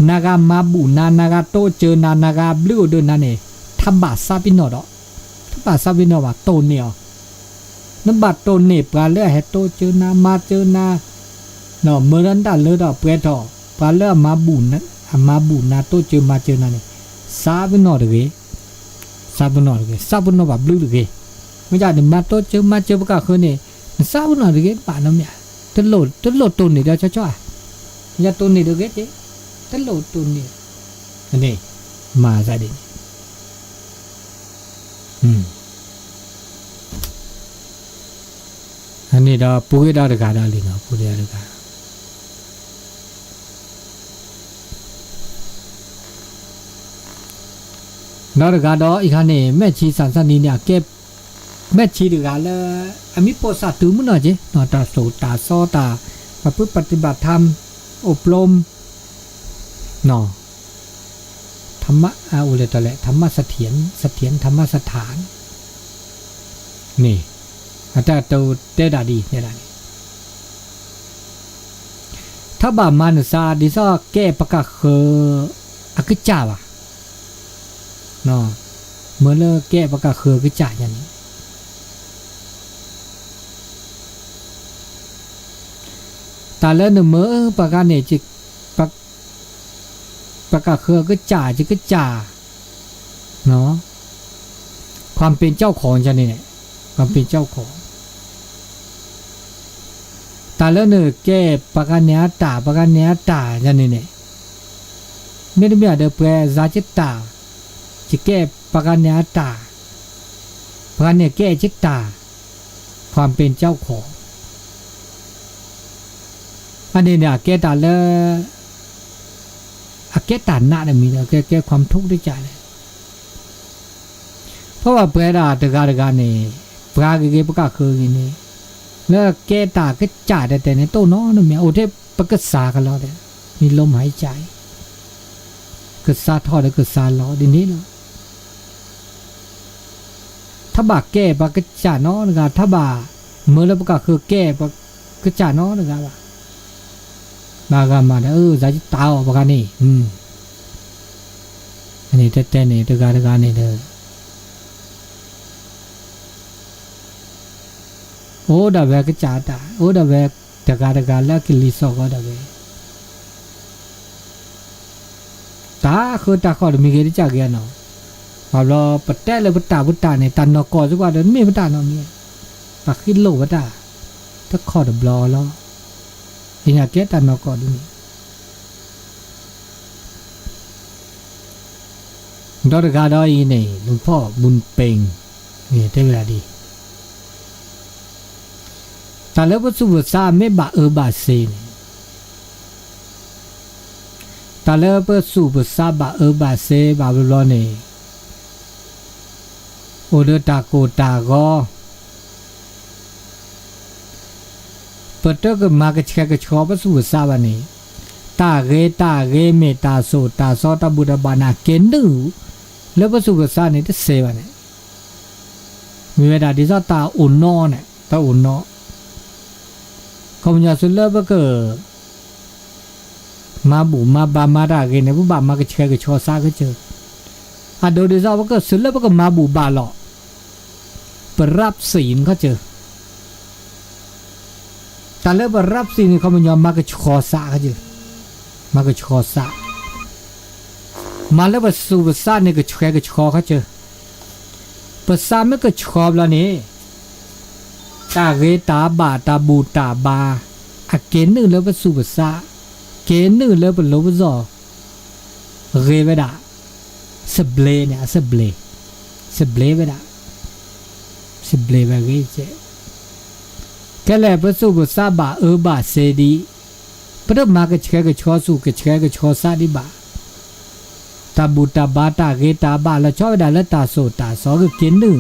[SPEAKER 1] นากามาบูนากาโตเจอนากาบลูเดินนั่นเองทับบาซาบิโนดอทับบาซาบิโนว่าโตเนี่ยนั่นบาโตเนี่ยปลาเลือให้โตเจอนามาเจอนาเนาะเมื่อนั้นได้เลือดอเปรตอปลาเลือมาบูนะมาบูนาโตเจอมาเจอนั่นเองซาบิโนดเกซาบิโนว่าบลูเกไม่ใช่เนี่ยมาโตเจอมาเจอปากกาคือเนี่ยซาบิโนเกป่าน้ำเนี่ยตลอดโตเนี่ยเดี๋ยวจ้าอย่าโตเนี่ยเดี๋ยวเกตลอดตัวนี้อันนี้มาซะดิอันนี้ดาปุเกดาเดกาดาลีเนาะปุเกดาเดกานาเดกาดออีกคันนี่แม่ชีสันสันนี่เนี่ยเก็บแม่ชีเดกาละอมิโปสาตุมุนอเจเนาะตาโสตาซอตาประพฤติปฏิบัติธรรมอบรมเนาะธรรมะอุเลตะแหละธรรมะเสถียรธรรมะสถานนี่อาจารย์ตัวเตดาดีเนี่ยล่ะถ้าบามันซาดิซอแก้ปะกะเคอะกึจ่าวะเนาะเมื่อเลแก้ปะกะเคกึจ่าอย่างนี้ตาเลนเมื่อปะกะเนี่ยจิปากกาเครือก็จ่าจะก็จ่าเนาะความเป็นเจ้าของจะเนี่ยความเป็นเจ้าของแต่แล้วเนี่ยแกปากกาเนียตาปากกาเนียตาจะเนี่ยไม่ได้มีอะไรเปล่าซาจิตตาจะแกปากกาเนียตาปากกาเนียแกจิตตาความเป็นเจ้าของอันนี้เนี่ยแกตาแล้วแก้ตานหน้าเนี่ยมีแล้วแก้ความทุกข์ด้วยใจเลยเพราะว่าเปรดาตะการเนี่ยปลาเกปกาคือกินนี่แล้วแก้ตาก็จ่าแต่ในโต้น้อนี่โอเทปกษากันแล้วเนี่ยมีลมหายใจกษาทอดแล้วกษาล้อดินี้เนาะถ้าบาแก้ปกจ่าน้อนะครับถ้าบาเมื่อแล้วปกาคือแก้ปกจ่าน้อนะครับบางกันมาใจจะตาวบางกันนี่อันนี้เต้นนี่ตะการนี่เด้อโอ้ดาเวกจ่าตาโอ้ดาเวกตะการแล้วกิลิสก็ดาเวตาคือตาขอดมีเกลิจ่าเกียนเนาะพอเราปัดแต่เลยปัดตาเนี่ยตันนอกอสักว่าเดินไม่ปัดตาเนาะมีปักขึ้นโลปัดตาถ้าขอดบลอแล้วอยากแก้ตันนอกอดนี่ดอดกาดอยนี่หลวงพ่อบุญเป่งนี่ได้เวลาดีแต่แล้ววัตถุประสงค์ไม่บาบาเซนแต่แล้ววัตถุประสงค์บาเซบาบลอนี่โอเดตาโกตาก็เปิดตัวก็มากระชากระชอบวัตถุประสงค์นี่ตาเกเมตาโสตาซอตาบุตรบานาเกนูแล้ววัตถุประสงค์นี่จะเซวะเนี่ยมีเวลาที่จะตาอุ่นนอเนี่ยตาอุ่นนอคำยาสุดแล้วก็มาบุมาบามาดาเกเนี่ยผู้บามากระชากระชอซาก็เจอโดยที่ว่าก็สุดแล้วก็มาบุบาหล่อปรับศีลเขาเจอแต่แล้วปรับศีลเขามันยอมมากระชอซาเขาเจอมากระชอซา มาแล้วภาษาภาษาเนี่ยก็แค่ก็ชอเขาเจอภาษาไม่ก็ชอบแล้วนี่ตาเรตาบาตาบูตาบาอะเกนนึแล้วภาษาเกนนึแล้วเป็นโลภะเรเวดาสเบลเนี่ยสเบลเวดาสเบลเวเกเจแค่แลภาษาบาบาเซดีปรมาก็แค่ก็ชอสุก็แค่ก็ชอซาดิบาตาบูตาบาตาเกตาบาแล้วชอบได้แล้วตาโซตาซอก็กินนึ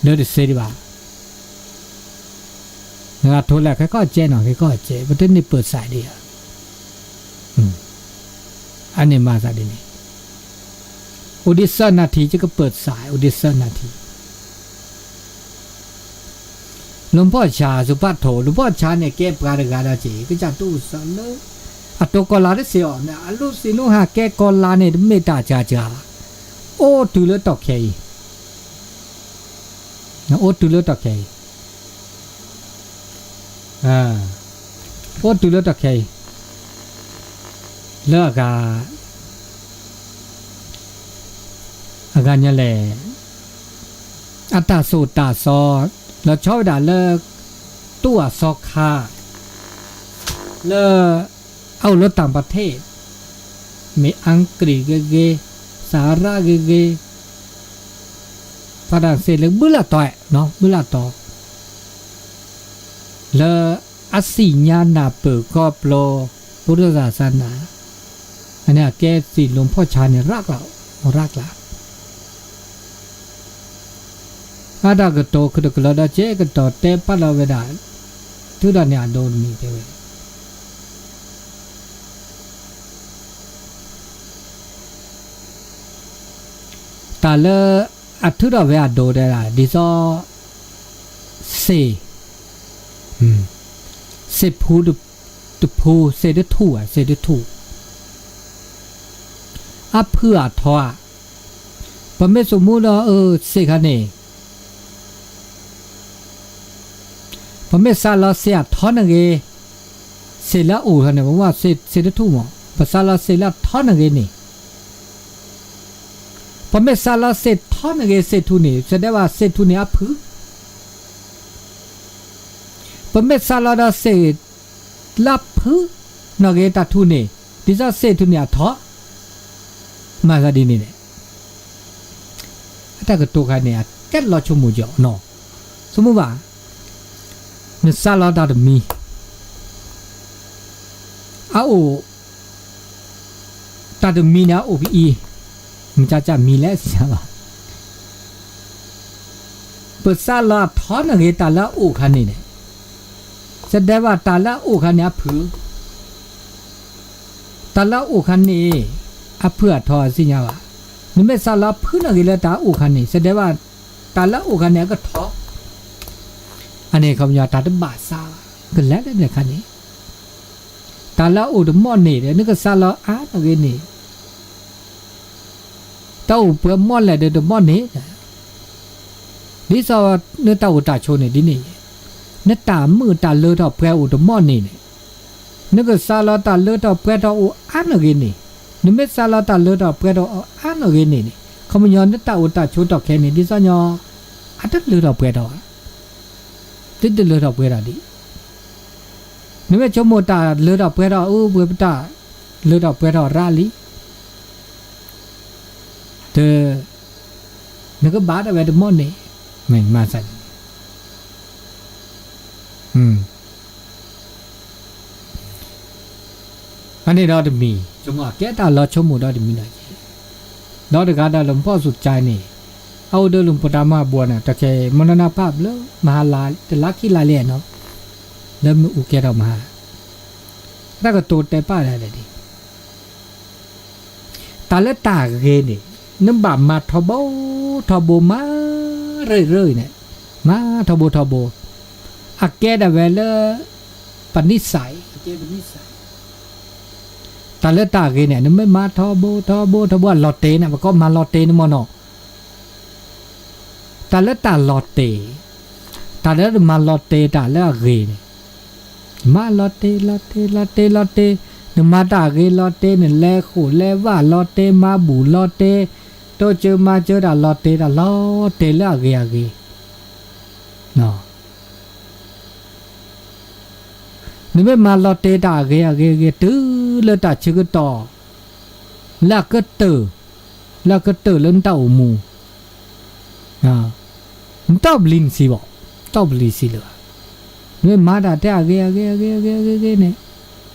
[SPEAKER 1] เนื้อเสดิบางาโทรแล้วก็เจหน่อยก็เจประเทศนี้เปิดสายดีอ่ะอันนี้มาซะดินี่อุดิศนาทีจะก็เปิดสายอุดิศนาทีหลวงพ่อชาสุภัทโธหลวงพ่อชาเนี่ยแก้ปราดกาดาเจก็จะตู้สอนเลยอะตกอลาได้เสียอ่ะเนี่ยอลุสิโนหาแก้กอลาเนี่ยเมตตาจาโอ้ตุเลตอกเคนะโอ้ตุเลตอกเคโอ้ตุเลตอกเคเลิกอาการเนี่ยแหละอัตตาสูตาซอแล้วชอบด่าเลิกตัวซอกคาเลิกเอารถต่างประเทศมีอังกฤษเกสหรัฐเกฝรั่งเศสเลยบุลาต่อยเนาะบุลาต่อแล้วอัศญาณาเปิดก็โปรพุทธศาสนาอันนี้แกสิหลวงพ่อชาเนี่ยรักละอาดากโตคือก็แล้วเจ๊ก็ต่อเตปะละเวดาทุดาเนี่ยโดนมีเตเวตาเลอัทุดาเวอโดได้ล่ะดิซอเซพูตุพูเซเดทูอ่ะเซเดทูอะเพื่อทอปะเมสมุลเซคะเนปะเมซาลาเซียทอนเกเซลาอูคะเนว่าเซเดทูมปะซาลาเซลาทอนเกนี่ปะเมซาลาเซทอนเกเซทูนี่แสดงว่าเซทูนี่อะพือปะเมซาลาดาเซลาพือนเกตาทูนี่ดิซาเซทูนี่อะทอมาซะดีนี่เนี่ยถ้าก็ตัวกันเนี่ยแค่รอชมมูจ่อเนาะสมมุติว่าเนี่ยซาลาดามีตาดมีนะโอพีมันจะมีแล้วสิครับเปิดซาลาทอนเงตาละโอคันนี่เนี่ยแสดงว่าตาละโอคันเนี่ยผือตาละโอคันนี่อะเพื่อทอสิญาว่านี่ไม่ซาลาพื้นอะไรละตาโอคันนี่แสดงว่าตาละโอคันเนี่ยก็ทออันนี้เขาจะตาดบาซาก็แล้วเนี่ยคันนี้ตาละโอดมอนนี่เนี่ยนี่ก็ซาลาอาอะไรนี่เต้าเปลือกมอนแหละเดมอนนี่ดิซอเนื้อเต้าตาโชนี่ดินี่เนื้อตามือตาเลือดเปลือกอุดมอนนี่นี่ก็ซาลาตาเลือดเปลือกอุอันอะไรนี่นี่ไม่ซาลาตาเลือดเปลือกอันอะไรนี่เขาไม่ยอมเนื้อเต้าตาโชตแค่นี้ดิซอยออัดเลือดเปลือกติดเลือดเปลือกดินี่ไม่ชมตาเลือดเปลือกเปลือกตาเลือดเปลือกราลีเธอนึกบ้าอะไรเดมอนนี่เหม็นมาสั่นอันนี้เราจะมีจงว่าแกตาเราชมมูเราจะมีหน่อยเราจะการได้หลวงพ่อสุดใจนี่เอาเดินหลวงพ่อตามาบัวน่ะแต่แค่มรณภาพแล้วมหาลาแต่ลักขี้ลายเลียนเนาะแล้วอุกเกเรามาแล้วก็ตัวแต่ป้าอะไรดิตาเล็ตาเกนี่น้ำบามาทบมาเรื่อยๆเนี่ยมาทบอักแกดาเวลปนิสัยตาเลตาเกเนี่ยไม่มาทบลอเตนะมันก็มาลอเตนี่มอนอตาเลตาลอเตตาเลมาลอเตตาเลเกเนี่ยมาลอเต นมาตาเกลอเตนแลโขแลว่าลอเตมาบูลอเตโตเจอมาเจอดาลอเตดาลอเตละเกยเกเนาะนี่ไม่มาลอเตดาเกยเกตื้อละตาชึกตอละก็เตอเล่นเต้าหมูตอบลินสิบ่ตอบลิสิเลยนี่มาดาเตะเกยเนี่ย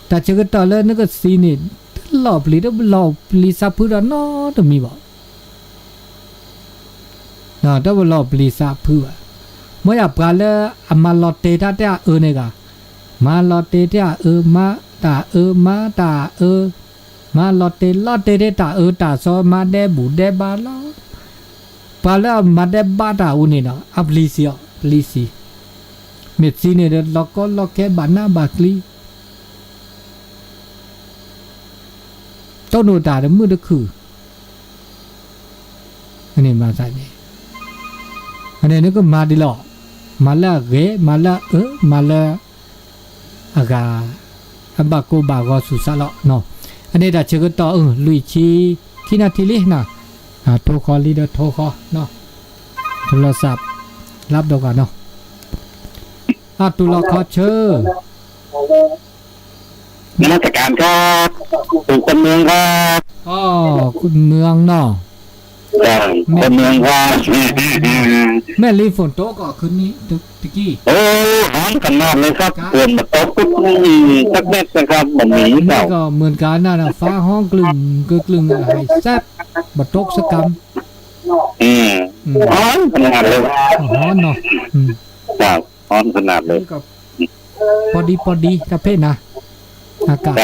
[SPEAKER 1] แต่ชึกตอแล้วนึกสีนี่หลอบลิซาพูดานอตมีบ่แต่ว่าหลอบลิซาพูดเมื่อปลาเลยมาลอเตตาเตะเนี่ยกะมาลอเตเตะมาตามาตามาลอเตเดตาตาซอมาเดบูเดบาลอปาลามาเดบาตาอุนี่นะอับลิซีเมดซีเนี่ยล็อกแค่บานาบากลีต้นโนตาเดมือเดคืออันนี้มาใส่เนี่ยอันนี้นึกก็มาดิลอมาละเกมาละมาละอากาบากโกบากอสุสะละเนาะอันนี้ดาเชก็ต่อลุยชีคินาทีลินะโทรคอลีเดอร์โทรคอเนาะโทรศัพท์รับดอกกันเนาะตุลาคอเชอร์
[SPEAKER 2] นมัสการครับสู่คนเมืองครับ
[SPEAKER 1] คุณเมืองเนาะ
[SPEAKER 2] คนเมืองครับ
[SPEAKER 1] แม่ลีฝนโตก็คืนนี้ตะกี้
[SPEAKER 2] โอ้หอมขนาดเลยครับเกินมาตกปุ๊บสักเม็ดนะครับบ่มีเก่า
[SPEAKER 1] ก็เหมือนกันนะฟ้าห้องกลึงให้แซ่บบ่ตกสักกำ
[SPEAKER 2] หอมขนาดเลย
[SPEAKER 1] หอมเนาะ
[SPEAKER 2] ครับหอมขนาดเลย
[SPEAKER 1] พอดีกาแฟนะอากาศ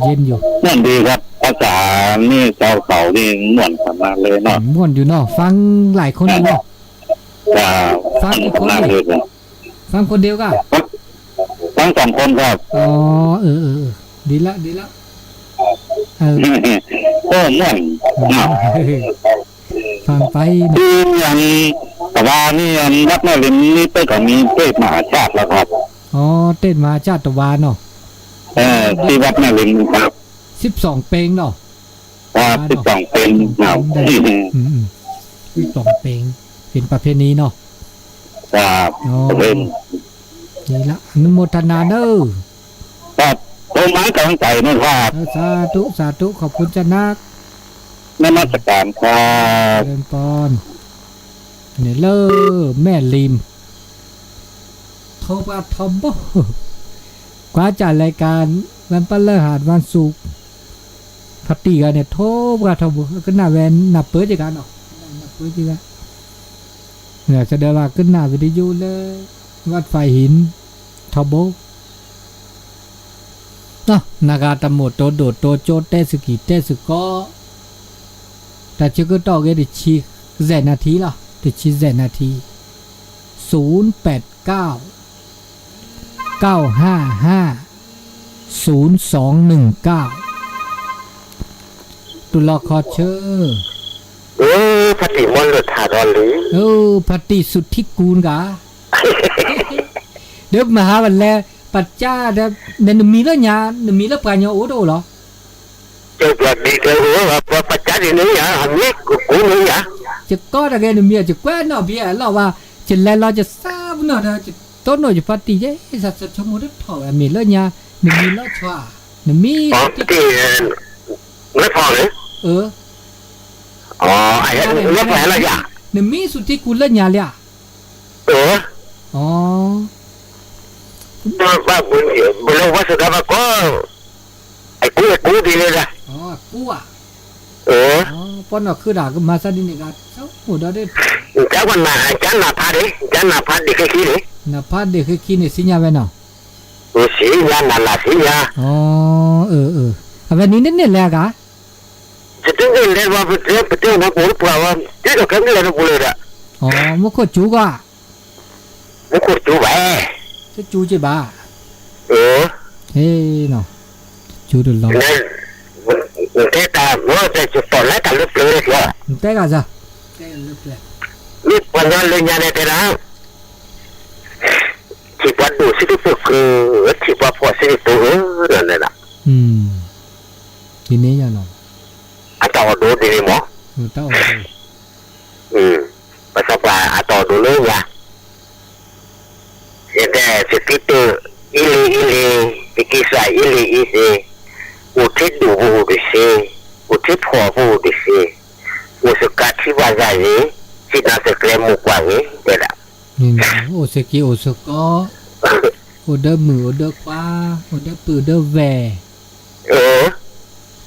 [SPEAKER 1] เย็นอยู่
[SPEAKER 2] ม่วนดีครับภาษานี่เจ้าเขานี่ม่วนขนาดเลยเนาะ
[SPEAKER 1] ม่วนอยู่เนาะฟังหลายคนอยู่เนาะฟังอีกคนฟังคนเดียวก็
[SPEAKER 2] ฟัง2คนครับ
[SPEAKER 1] ดีละ
[SPEAKER 2] โอ้ม่วน
[SPEAKER 1] ฟังไป
[SPEAKER 2] อย่างแต่ว่านี่วัดแม่ริมนี่เต้ก็มีเต้มหาชาติแล้วครับ
[SPEAKER 1] เต้นมหาชาติตะวันเนาะ
[SPEAKER 2] ที่วัดแม่ริมครับ
[SPEAKER 1] 12เพลงเนาะ
[SPEAKER 2] 12เพลงเนาะ
[SPEAKER 1] 12เพลงเป็นประเพณีเนาะ
[SPEAKER 2] ครับ
[SPEAKER 1] นี่ละอนุโมทนาเด้อ
[SPEAKER 2] ครับต้นไม้กำลังใจนะครับ
[SPEAKER 1] สาธุขอบคุณจ้านัก
[SPEAKER 2] นมัสการครับ
[SPEAKER 1] เริ่มปอนเนี่ยเลแม่ลิมโทรมาทอมบ่กว่าจัดรายการวันพฤหัสวันศุกร์พัตติกันเนี่ยโทรมาทอมบ่ก็หน้าแวนหน้าเปิดจังกันเนาะหน้าเปิดจังกันเนี่ยแสดงว่าขึ้นหน้าวิทยุเลยวัดไฟหินทอมบ่เนาะนากาตะโมโตโดโตโจเตสกิเตสก็แต่ชื่อก็ต่อกันดิชีแสนนาทีละดิชีแสนนาที089 955 0219ตุลาคอเชอร์
[SPEAKER 2] ปฏิมนต์หลุดถาดอนหรือ
[SPEAKER 1] ปฏิสุทธิกูลกะเดี๋ยวมาหาวันแลปัจจ้าเดี๋ยวมีแล้วญามีแล้วปัญญาโอโดเหรอ
[SPEAKER 2] เจ้าแบบดีเกินหัวว่าปัจจัยนี้อย่าอันนี้กูนี่อย่า
[SPEAKER 1] จะก็ได้แกหนึ่งเมียจะแกว้นเนาะเบียเราว่าจะแล้วเราจะทราบเนาะจะต้นหน่อยจะปฏิเยสัตว์ชมมุดถอยมีแล้วญาหนึ่งมีแล้วชัวหนึ่งมี
[SPEAKER 2] ที่ไม่พอเลยไอ้เรื่องอะไรล่ะ
[SPEAKER 1] หนึ่งมีสุดที่กูเล่นญาเลย
[SPEAKER 2] ว่าบุรุษวัสดุมาก็ไอ้กูดีเลยนะ
[SPEAKER 1] กูป้อนอคือด่าก็มาซะดินี่กันเจ้าหมดได้
[SPEAKER 2] จ้าวันน่ะจ้าหน้าพัดดิแค่ขี้เลย
[SPEAKER 1] หน้าพัดดิแค่ขี้เนี่ยสิญญาไว้เนาะ
[SPEAKER 2] สิญญานั่นล่ะสิญญา
[SPEAKER 1] เอาแบบนี้เนี่ยแหละกะ
[SPEAKER 2] จะถึงเรียนว่าเป็นนะกูเปล่าว่าที่เราแค่นี้เรากูเลยอ่ะ
[SPEAKER 1] มุขจูก็
[SPEAKER 2] มุขจูไป
[SPEAKER 1] จะจูจีบ้าเฮ้เนาะจูดูลอง
[SPEAKER 2] แต่ตาว่าจะจุดต่อแล้วกันลึกเลยเหรอ
[SPEAKER 1] แต่กันจ้ะ
[SPEAKER 2] นี่วันนั้นเลยงานในแต่ละที่วัดดูสิที่ฝึกคือที่ว่าพอสิตัวนั่นแหละ
[SPEAKER 1] ဒီနေ့ရတော့
[SPEAKER 2] atau do di mo
[SPEAKER 1] ဟိုတောက်
[SPEAKER 2] pasapa atau dulu ya jadi segitu ili dikisah ili isi utit dulu disi utit pohu disi usuka ciba jadi cina seklemu kuali tidak
[SPEAKER 1] โอเซกิโอซกอโอเดมือโอเดควาโอเดปือเดแว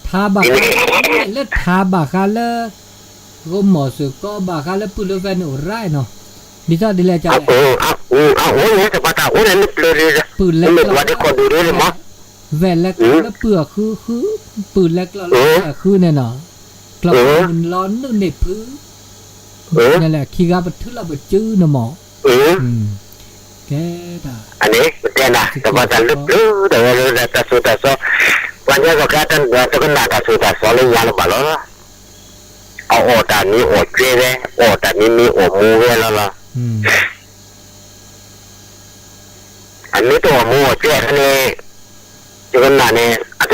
[SPEAKER 1] ทาบะเลทาบะคาเลก็หมอสุก็บะคาเลปือเดแวโนไรเนาะดิซาดิเลจา
[SPEAKER 2] aku ya cepat tahu dan peluru
[SPEAKER 1] ปืนเล็ก
[SPEAKER 2] ว่าได้คนดูด้วยหรือมั้ง
[SPEAKER 1] แวนเล็กแล้วเปลือกคือปืนเล็กแล้วคือเนี่ยเนาะกลับมันร้อนนึงในพื้นนั่นแหละขี้กาบทึกเราไปจื้อนะหมอแกด่า
[SPEAKER 2] อันนี้เป็นนะแต่ว่าจะลึกแต่ว่าแต่สุดแต่soวันนี้ก็แค่ท่านจะก็น่าจะสุดแต่soเลยยังหรือเปล่าล่ะเอาโอตานี้โอเจเลยโอตานี้มีโอมูเวแล้วล่ะอันนี้ตัวมูโอเจอันนี้จะก็น่าเนี่ยอัน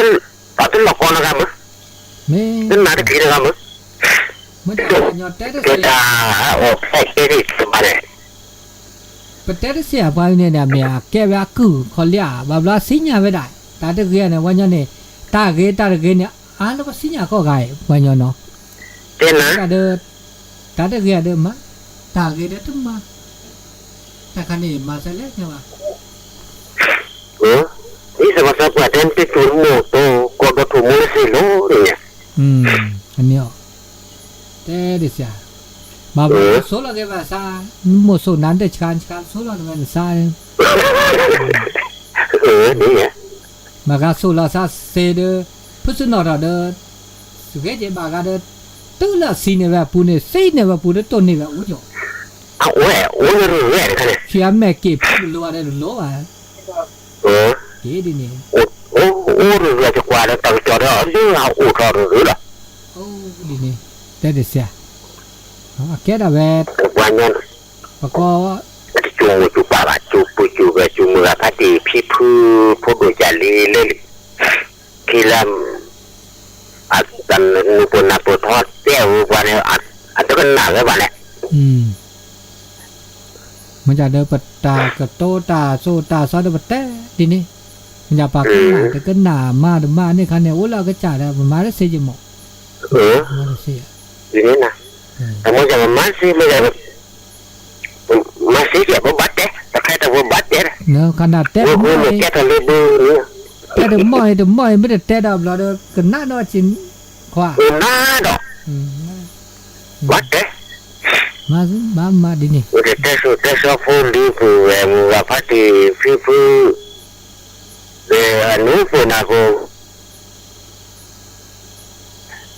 [SPEAKER 2] ละคนนะครับมั้ง
[SPEAKER 1] ไม่
[SPEAKER 2] นั่นน่าจะคิดนะครับมั้ง
[SPEAKER 1] ไม่ได้ยอดแต่
[SPEAKER 2] ก็จะโอแค่ที่สบาย
[SPEAKER 1] ปแต่เสียไปเนี่ยเนี่ยเมียแกว่าคือเขาเรียกว่าบลาสิญญาไม่ได้ตาตะเกียเนี่ยวันนี้ตาเกเนี่ยแล้วก็สิญญาก็ไกวันนี้เนาะ
[SPEAKER 2] เจ้านะ
[SPEAKER 1] ตาตะเกียเดิมมาตาเกเดิมมาแต่คันนี้มาเสร็จเนี่ยว่า
[SPEAKER 2] นี่สมัครประเด็นที่ถูกโมโตกดถูกมือสิโลเนี่ย
[SPEAKER 1] อันนี้แต่ดิเสียมาโซลาเกว่าซาโมโซนันเดชกันโซลาเกว่าซา
[SPEAKER 2] นี่ไง
[SPEAKER 1] มากาโซลาซาเซเดพุสนอร์เดสุเกเจบากาเดตุลาซีเนวะปูเนซีเนวะปูเดต้นเนวะอุจ
[SPEAKER 2] โอ้ยรู้เลยกันเนี่ย
[SPEAKER 1] เชียแม่เก็บลัวได้ลัวอ่ะเกดิเนี่ย
[SPEAKER 2] โอ้รู้เลยจะกว่าแล้วตั้งจอดแล้วนี่เอาอุทอรู้ละ
[SPEAKER 1] โอ้ดิเนี่ยแต่เดเสียแกได้เวท
[SPEAKER 2] วันนั้น
[SPEAKER 1] ปะก็
[SPEAKER 2] จูป่าจูแบบจูมือพัดดีพี่พูดจารีเลยที่ลำอันนุปนาปทอดเตี้ยววันนี้อันตะกันหนักเลยวันนี้
[SPEAKER 1] มันจะเดินปัตตากระโตตาโซตาซอดปัตแต่ดิเนี่ยมันจะปากกันหนาแต่ก็หนามาเนี่ยคันเนี่ยโอ้เราก็จ่ายแล้วมันมาได้เสียจมูกมาได้เสีย
[SPEAKER 2] ทีนี้นะแต่มันจะmasih kayak bebat deh terkait bebat deh
[SPEAKER 1] เนาะขนาดแต่แต่เดี๋ยวไม่ไม่ได้แต่ดอกเราเดี๋ยวกันหน้าเนาะจินขวา
[SPEAKER 2] nada bebat deh
[SPEAKER 1] มาดินี่
[SPEAKER 2] udah tes full di apa di pipu anu pun aku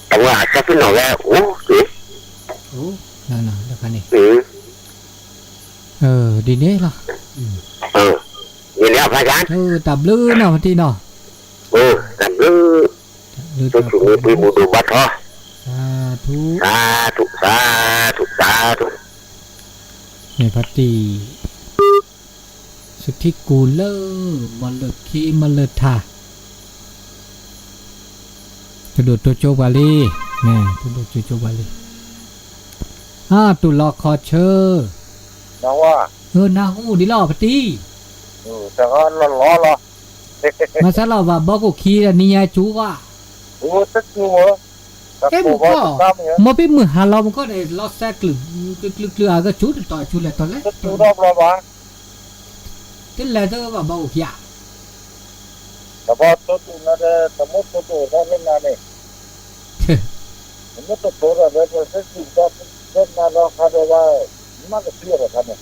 [SPEAKER 2] tahu asap pun adaโอ้
[SPEAKER 1] นั่นแล้วคันนี้ดีนี่ล่ะ
[SPEAKER 2] นี่apa kan
[SPEAKER 1] ตับลื้อเนาะทีเนาะ
[SPEAKER 2] ตับลื้อตัวสูงปีบูดูบัตรฮะสาธุ
[SPEAKER 1] ในพัตตีสุทธิกูเลอมันเลิกขี้มันเลิกท่ากระโดดตัวโจบาลีนี่กระโดดตัวโจบาลีตุลอคอเชอร์
[SPEAKER 3] นะว่า
[SPEAKER 1] นาหูดิล่อพัตตี
[SPEAKER 3] แต่ก็ล้อ
[SPEAKER 1] มาซะเราว่าบอกกูขี้นี่ยจูว่า
[SPEAKER 3] สักตัว
[SPEAKER 1] มันก็เป็นมือหาเรามันก็ได้ลอสแซกลึกก็จุดต่อจุดเลยตอนแรก
[SPEAKER 3] จุดรอบเราบ้าง
[SPEAKER 1] ที่แรกก็ว่าบอกขี้
[SPEAKER 3] แต่พอตัวนั่นแหละสมมติตัวเขาเล่นงานเนี่ยสมมติตัวเราเนี่ยเป็นสิ่งที่เล่นงานเราเขาจะว่ามันก็เชื่อเราเนี่ย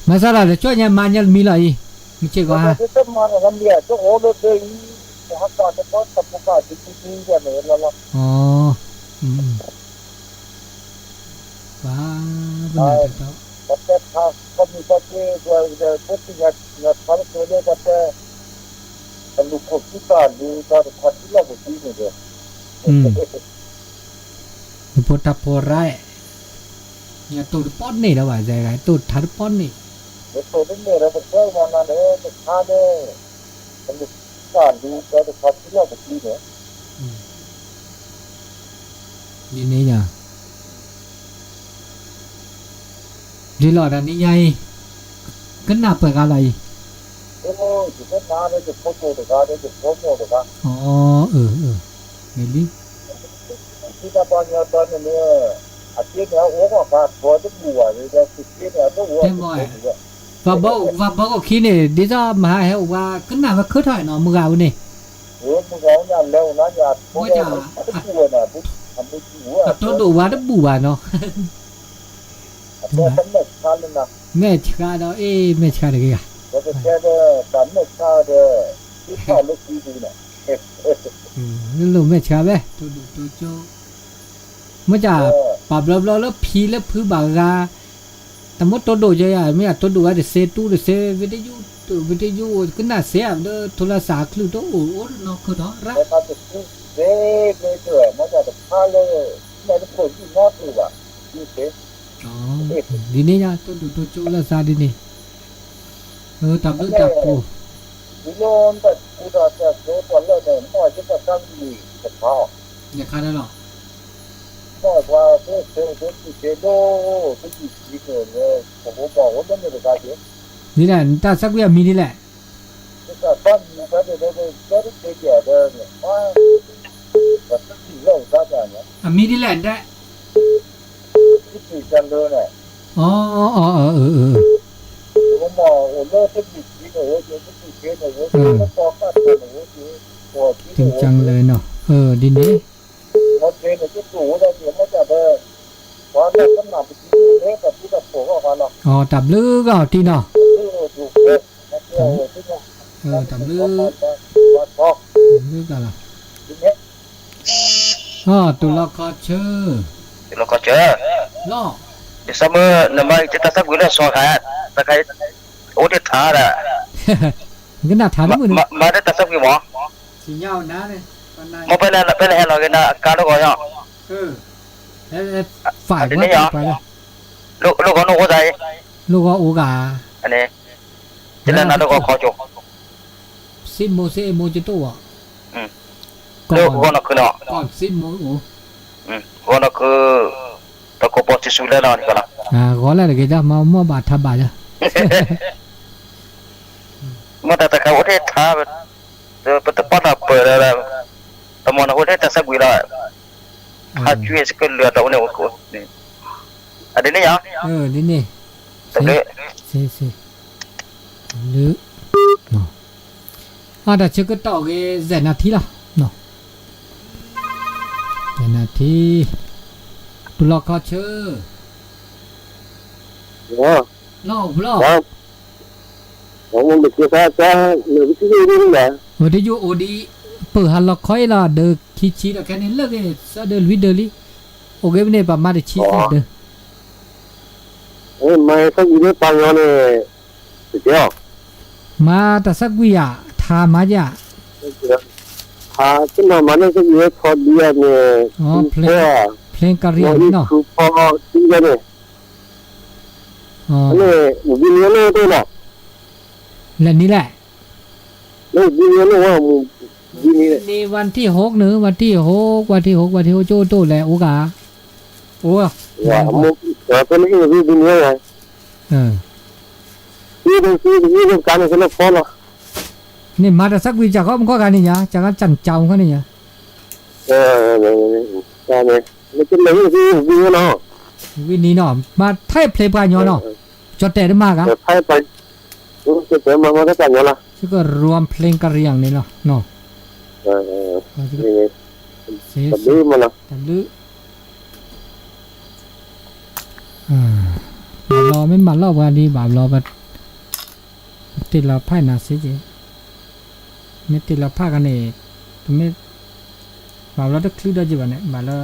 [SPEAKER 1] มาซะเราจะช่วยยังมันยังมีอะไรไม่ใช่ก็ฮะ
[SPEAKER 3] จะมาทำเบี้ยจะโอ้โหเลยฮัตตาจะพอตับปากจริงๆกันเลยแล้ว
[SPEAKER 1] ว้าเป็นไงต่อ
[SPEAKER 3] แต่ถ้าเขามีปัจจัยจะพูดถึงงานทำตัวเนี่ยแต่ลูกคนที่ตายดูตอนคนที่เราไม่ดีเนี่ย
[SPEAKER 1] พุทธโพไรเนี่ยตัวป้อนนี่แล้วว่าใจไรตัวทัดป้อนนี่
[SPEAKER 3] ตัวนี้เนี่ยเราเป็นเจ้ามาเนี่ยเป็นข้าเนี่ยเป็น การดูแต่ละคนที่เราไปที่เนี่ย
[SPEAKER 1] ဒီနေ့ညာဒီလော်ဒါနေရိုင်းကနပကလိုက်
[SPEAKER 3] โอ้จุดนั้นเลยจะโพสต์ตัวกันจะโพสต์ตัวกัน
[SPEAKER 1] ဩမေလီ
[SPEAKER 3] ที่ตาปัญญาตอนนี้อาทิตย์นี้โอ้ก็การพอจะบัวเลยจะสิบปีเนี่ยต้องบัว
[SPEAKER 1] ဘာခင်းနေဒီစားမဟာဟဲဝါကနမခထိုင်နော်မကဘူးနေ
[SPEAKER 3] โอ้มึงเอาเนี่ยแล้วนะอย่าบัวนะบัวนะทำไม่ถูกอ่ะ
[SPEAKER 1] တော်တော်ဝါတပူပါနော်
[SPEAKER 3] แต่ตั้งแต่ชาตินะ
[SPEAKER 1] မဲ့ချကာတော့အေးမဲ့ချကာတကယ်
[SPEAKER 3] แต่แค่เนี่ยตั้งแต่ชาติที่เขาลูกที่ดูเนี่ย
[SPEAKER 1] လို့မဲ့ချကာပဲတူကျိုးမကြပါဘလဘလဖီလဖူပါကတမတော်တော်ကြရမြတ်တော်တော်ရစေတူရစေဗီဒီယိုကနဆေအဒထလာစာကလူတော့အိုနော်ကတော့ရ
[SPEAKER 3] แต่ถ้าจะพูดเด็กเลยเถอะมันจะพาเลยไม่ได้ผลที่น่าตัวอ่ะนี่เด็ก
[SPEAKER 1] ဒီနေ့ညတူကျိုးလာစားဒီနေ့တပ်လို့တပ်ပို့
[SPEAKER 3] ဒီလိုတော့ဥဒါဆက်တော့ပေါ်လို့တော့တော့ကျတော့တန်းကြီးတစ်ခါ
[SPEAKER 1] ညခါတော့
[SPEAKER 3] တော့ဘာလို့ကျေတော့ဒီဒီကိုလည်းဘောဘောဝတ်နေတယ်ကားကြီး
[SPEAKER 1] ဒီနေ့တဆက်ကွေမီဒီလဲ
[SPEAKER 3] ဒီကပန်းနေတဲ့တော့တော့တေးကြတယ်ဟာဘာသတိလောက်သားကြတယ်
[SPEAKER 1] အမီဒီလဲတဲ့
[SPEAKER 3] ဒီစံလို့နဲ့
[SPEAKER 1] อ๋อ
[SPEAKER 3] ဘုမောလို့တက်ပြီးဒီကိုဝတ်ကြည့်ကြတယ်ဝတ်တော့ပတ်တယ်ဝတ်ကြည့်ပေါ်
[SPEAKER 1] จริงจังเลยเนาะဒီနေ့
[SPEAKER 3] မတ်တဲ့ကျတော့ဝတ်တယ်မကြတယ်ဘာလဲကနာပြီးလေကပြတ်ပေါ်တော့လာ
[SPEAKER 1] อ๋อတပ်လို့ကတီနော်
[SPEAKER 3] ดูเด็กนักเรียนที่นี่
[SPEAKER 1] တပ်လို့
[SPEAKER 3] ว่าบอก
[SPEAKER 1] ကလား
[SPEAKER 3] ทีนี้
[SPEAKER 1] တူလောက်ခချေ
[SPEAKER 2] lo ko che
[SPEAKER 1] နော်
[SPEAKER 2] di sama nama kita tak guna sohat pakai udah thara
[SPEAKER 1] ကနထားလို့မ
[SPEAKER 2] ma ada tasab ki mo
[SPEAKER 1] စီညောင်းနားတယ်ပနိုင်
[SPEAKER 2] mo pela hello kena ka do ko yo
[SPEAKER 1] ฝ่ายว่าไปแล้ว
[SPEAKER 2] lo ko no ko dai
[SPEAKER 1] ลูกก็อูกา
[SPEAKER 2] ane jela na do ko kho jo
[SPEAKER 1] ซิโมเซโมจิโตอ่ะ
[SPEAKER 2] lo ko no kuno
[SPEAKER 1] ก่อนซิโมอู
[SPEAKER 2] ko no ku to ko po sule na ni kala
[SPEAKER 1] ขอแล้วเดี๋ยวจะมามั่วบาททับบาทจ้ะ
[SPEAKER 2] mo ta ka udah tha betul pada apa la teman aku dah tasab gila ha cuy sekali lihat tahu ni aku ni ada ni ya
[SPEAKER 1] ဒီနေ့
[SPEAKER 2] tapi
[SPEAKER 1] စေလူနော်ဟာဒါချက်ကတော့ကဇက်နာတီလားနော်ဇက်နာတီတူလောက်ခချေ
[SPEAKER 3] ว่า
[SPEAKER 1] နော်ဘလော
[SPEAKER 3] ว่าผมมันจะแค่หรือที่นี่นี่แหละ
[SPEAKER 1] ဟိုဒီယိုအိုဒီပဟာလောက်ခွိုင်လာဒခီချီတော့ကနေလက်ကေစဒလ်ဝီဒလီโอเคမနေပါမတ်ချီတယ်
[SPEAKER 3] เอ้ยไม่ต้องอยู่ในปังยอนเนี่ยเดี๋ยว
[SPEAKER 1] မာတဆက်ကွေရထာမကြ
[SPEAKER 3] ဟာကျွန်တော်မနေ့ကရေခေါ်ပြီးရနေ
[SPEAKER 1] ဖလင်ကရီနော်
[SPEAKER 3] ခုပေါ်ဒီကနေ
[SPEAKER 1] ဟော
[SPEAKER 3] အဲ့ဒီဒီနေတော့လား
[SPEAKER 1] လက်နီလက်
[SPEAKER 3] လို့ဒီနေတော့ဒီနေ
[SPEAKER 1] นี่วันที่6เนอะวันที่6โจโตแลโอกาโอ้
[SPEAKER 3] ว่ามุกแต่ไม่ใช่ดีเนี่ย ဒီဒီการเนี่ยก็พอละ
[SPEAKER 1] นี่มาตะสักวิจากเขามันก็กันนี่ညာจากกันจันเจ้าเขานี่ညာ
[SPEAKER 3] การเนี่ยมันจะเลยดีเนาะ
[SPEAKER 1] วินี่เนาะมาไทยเพลย์ปาญอเนาะจอแต่มากอ่ะ
[SPEAKER 3] ไทยไปรู้สึกแต่มันก็จังละ
[SPEAKER 1] ซึ่งก็รวมเพลงกะเรียงนี่เนาะเนาะ
[SPEAKER 3] นี่ตัดดื้อมันละ
[SPEAKER 1] ตัดดื้อรอไม่มาเล่าว่าดีบาบรอบัดติดละไพ่นาซิจิไม่ติดละผ้ากันนี่ไม่บาบรอได้คลื่นได้จีบันเนี่ยบาบรอ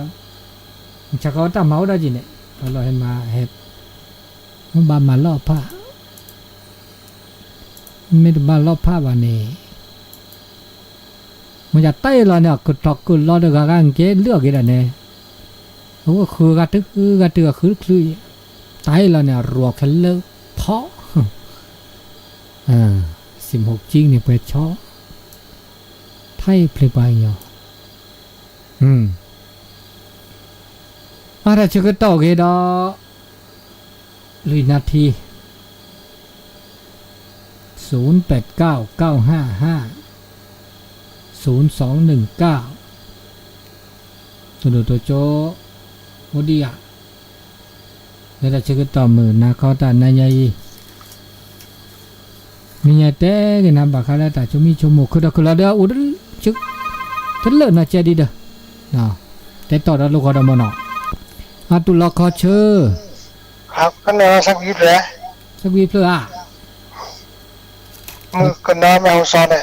[SPEAKER 1] จะเขาตั้งเมาได้จีเนี่ยบาบรอให้มาเห็บมันบามาล่อผ้าไม่ได้บาล่อผ้าวันนี้มันจะเต้เราเนี่ยก็ตอกก็รอเด็กกันเกเลือกกันเนี่ยเขาก็คือกระตึกกระเตือคือคลื่นไต้เราเนี่ยรัวคันเลิกเพาะ16จริงเนี่ยไปชอ ไทยเพลย์ไปยออะไรจะก็ต่อกันดอลุยนาที0899555021ตัวโจโมดีอ่ะแล้วจะก็ต่อมือนาคอตานายายมีเต้กันนะบักอะไรแต่จะมีชมมุคือเราเดี๋ยวอุดจึกทั้งเลิศนะเจดีเด้อนะแต่ต่อเราลูกเขาดมเนาะตุลคอเชอ
[SPEAKER 4] ครับก็นอนสักวิเลย
[SPEAKER 1] สักวีเพื่อ
[SPEAKER 4] มือก็นอนไม่เอาซอนเลย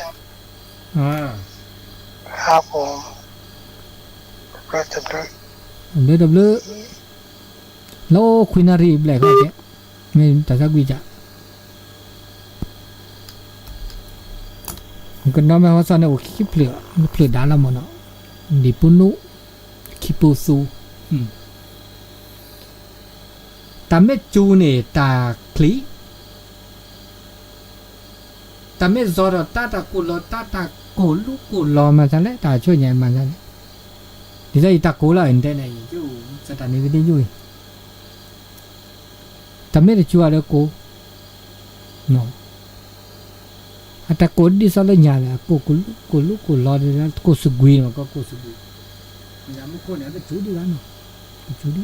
[SPEAKER 4] ครับผมก็จะดู
[SPEAKER 1] เดือดแล้วคุยนารีแบล็กอะไรเนี่ยไม่แต่สักวีจ้ะก็นอนไม่เอาซอนเนี่ยโอ้คิดเปลือกด่าละมันเนาะดิปุนุคิปูซูแต่ไม่จูเนี่ยตาคลีแต่ไม่ซอร์ตากุลตาโกลูกุลมาซะแล้วตาช่วยยังมาซะแล้วดิจะอีตาโกละเห็นได้ไหนอยู่สถานีวิทยุแต่ไม่ได้ชัวร์เลยโกเนาะตาโกดิซอเลยเนี่ยโกลูกุลเลยโกสุกุยเนาะก็โกสุกุยเนี่ยมันคนเนี่ยเป็นจูดีกันเนาะจูดี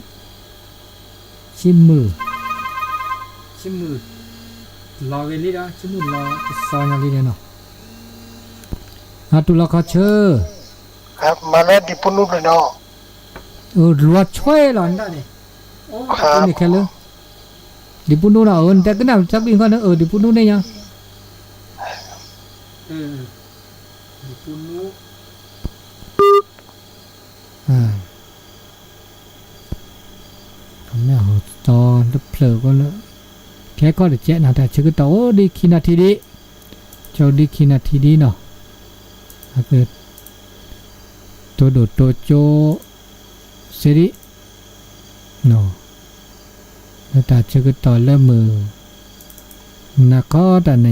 [SPEAKER 1] ชิมมือรอเวลีนะชิมมือรอซอยนาลีเนี่ยเนาะตุลาคอเชอ
[SPEAKER 4] ครับมาแล้วดิปุนุเลยเนาะ
[SPEAKER 1] รัวช่วยหลอนได้เนี่ยโอ้ตัวนี้แค่เลยดิปุนุนะแต่ก็น่าจับอีกคนนะดิปุนุเนี่ยยังดิปุนุไม่เอาตอนเผลอก็แล้วแค่ก็เดี๋ยวเจ๊นะแต่ชื่อก็ต่อดีคินาทีดีเจ้าดีคินาทีดีเนาะถ้าเกิดตัวโดดตัวโจเสรีเนาะแล้วแต่ชื่อก็ต่อเริ่มมือนักก็แต่ไหน